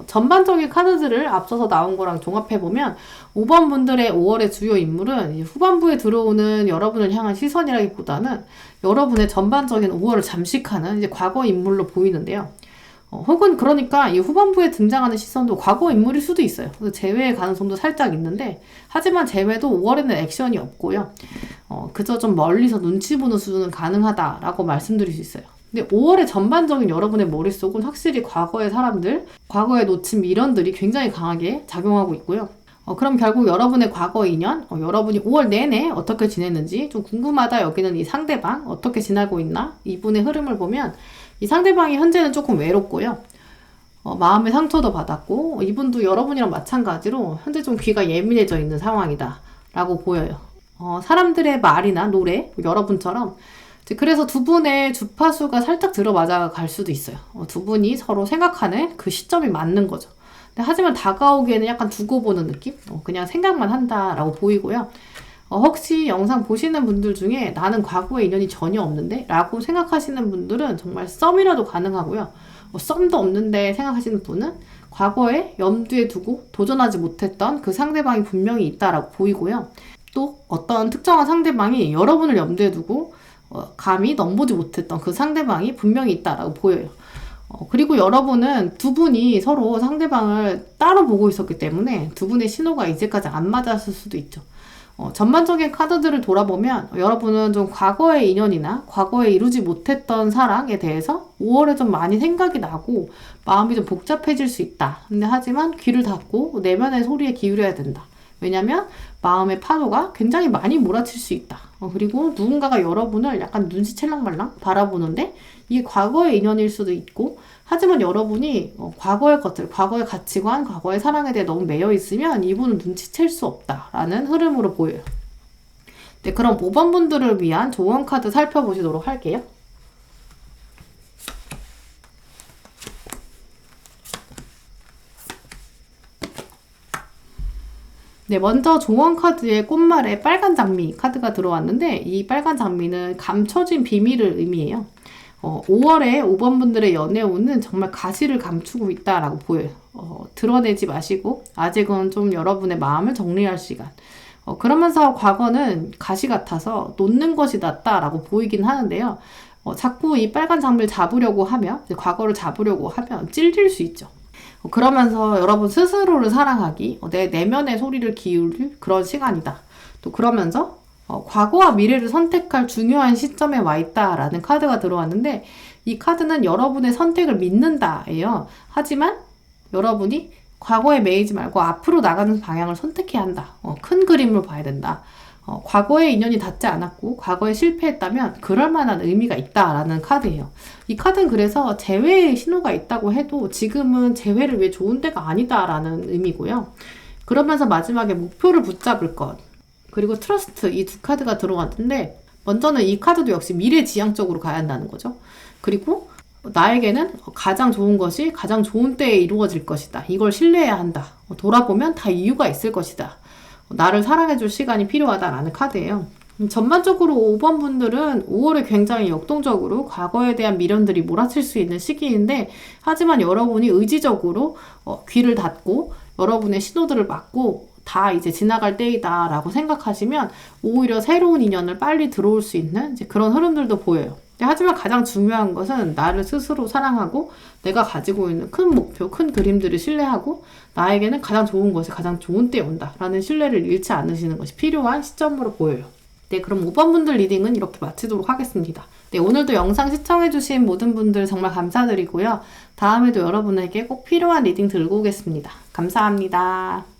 전반적인 카드들을 앞서서 나온 거랑 종합해보면 5번 분들의 5월의 주요 인물은 후반부에 들어오는 여러분을 향한 시선이라기보다는 여러분의 전반적인 5월을 잠식하는 이제 과거 인물로 보이는데요. 혹은 그러니까 이 후반부에 등장하는 시선도 과거 인물일 수도 있어요. 재회의 가능성도 살짝 있는데 하지만 재회도 5월에는 액션이 없고요. 그저 좀 멀리서 눈치 보는 수준은 가능하다라고 말씀드릴 수 있어요. 근데 5월의 전반적인 여러분의 머릿속은 확실히 과거의 사람들, 과거에 놓친 미련들이 굉장히 강하게 작용하고 있고요. 그럼 결국 여러분의 과거 인연, 여러분이 5월 내내 어떻게 지냈는지 좀 궁금하다. 여기는 이 상대방 어떻게 지나고 있나? 이분의 흐름을 보면 이 상대방이 현재는 조금 외롭고요. 마음의 상처도 받았고 이분도 여러분이랑 마찬가지로 현재 좀 귀가 예민해져 있는 상황이다 라고 보여요. 사람들의 말이나 노래, 여러분처럼 그래서 두 분의 주파수가 살짝 들어맞아 갈 수도 있어요. 두 분이 서로 생각하는 그 시점이 맞는 거죠. 근데 하지만 다가오기에는 약간 두고 보는 느낌? 그냥 생각만 한다라고 보이고요. 혹시 영상 보시는 분들 중에 나는 과거에 인연이 전혀 없는데? 라고 생각하시는 분들은 정말 썸이라도 가능하고요. 썸도 없는데 생각하시는 분은 과거에 염두에 두고 도전하지 못했던 그 상대방이 분명히 있다라고 보이고요. 또 어떤 특정한 상대방이 여러분을 염두에 두고 감히 넘보지 못했던 그 상대방이 분명히 있다라고 보여요. 그리고 여러분은 두 분이 서로 상대방을 따로 보고 있었기 때문에 두 분의 신호가 이제까지 안 맞았을 수도 있죠. 전반적인 카드들을 돌아보면 여러분은 좀 과거의 인연이나 과거에 이루지 못했던 사랑에 대해서 5월에 좀 많이 생각이 나고 마음이 좀 복잡해질 수 있다. 근데 하지만 귀를 닫고 내면의 소리에 기울여야 된다. 왜냐면 마음의 파도가 굉장히 많이 몰아칠 수 있다. 그리고 누군가가 여러분을 약간 눈치챌랑말랑 바라보는데 이게 과거의 인연일 수도 있고 하지만 여러분이 과거의 것들, 과거의 가치관, 과거의 사랑에 대해 너무 매여 있으면 이분은 눈치챌 수 없다라는 흐름으로 보여요. 네, 그럼 5번 분들을 위한 조언 카드 살펴보시도록 할게요. 네, 먼저 조언 카드의 꽃말에 빨간 장미 카드가 들어왔는데 이 빨간 장미는 감춰진 비밀을 의미해요. 5월에 5번 분들의 연애운은 정말 가시를 감추고 있다라고 보여요. 드러내지 마시고 아직은 좀 여러분의 마음을 정리할 시간. 그러면서 과거는 가시 같아서 놓는 것이 낫다라고 보이긴 하는데요. 자꾸 이 빨간 장미를 잡으려고 하면, 과거를 잡으려고 하면 찔릴 수 있죠. 그러면서 여러분 스스로를 사랑하기, 내 내면의 소리를 기울일 그런 시간이다. 또 그러면서 과거와 미래를 선택할 중요한 시점에 와 있다라는 카드가 들어왔는데 이 카드는 여러분의 선택을 믿는다예요. 하지만 여러분이 과거에 매이지 말고 앞으로 나가는 방향을 선택해야 한다. 큰 그림을 봐야 된다. 과거에 인연이 닿지 않았고 과거에 실패했다면 그럴 만한 의미가 있다라는 카드예요. 이 카드는 그래서 재회의 신호가 있다고 해도 지금은 재회를 위해 좋은 때가 아니다라는 의미고요. 그러면서 마지막에 목표를 붙잡을 것 그리고 트러스트 이 두 카드가 들어왔는데 먼저는 이 카드도 역시 미래지향적으로 가야 한다는 거죠. 그리고 나에게는 가장 좋은 것이 가장 좋은 때에 이루어질 것이다. 이걸 신뢰해야 한다. 돌아보면 다 이유가 있을 것이다. 나를 사랑해줄 시간이 필요하다라는 카드예요. 전반적으로 5번 분들은 5월에 굉장히 역동적으로 과거에 대한 미련들이 몰아칠 수 있는 시기인데 하지만 여러분이 의지적으로 귀를 닫고 여러분의 신호들을 막고 다 이제 지나갈 때이다 라고 생각하시면 오히려 새로운 인연을 빨리 들어올 수 있는 이제 그런 흐름들도 보여요. 하지만 가장 중요한 것은 나를 스스로 사랑하고 내가 가지고 있는 큰 목표, 큰 그림들을 신뢰하고 나에게는 가장 좋은 것이 가장 좋은 때에 온다라는 신뢰를 잃지 않으시는 것이 필요한 시점으로 보여요. 네, 그럼 5번 분들 리딩은 이렇게 마치도록 하겠습니다. 네, 오늘도 영상 시청해주신 모든 분들 정말 감사드리고요. 다음에도 여러분에게 꼭 필요한 리딩 들고 오겠습니다. 감사합니다.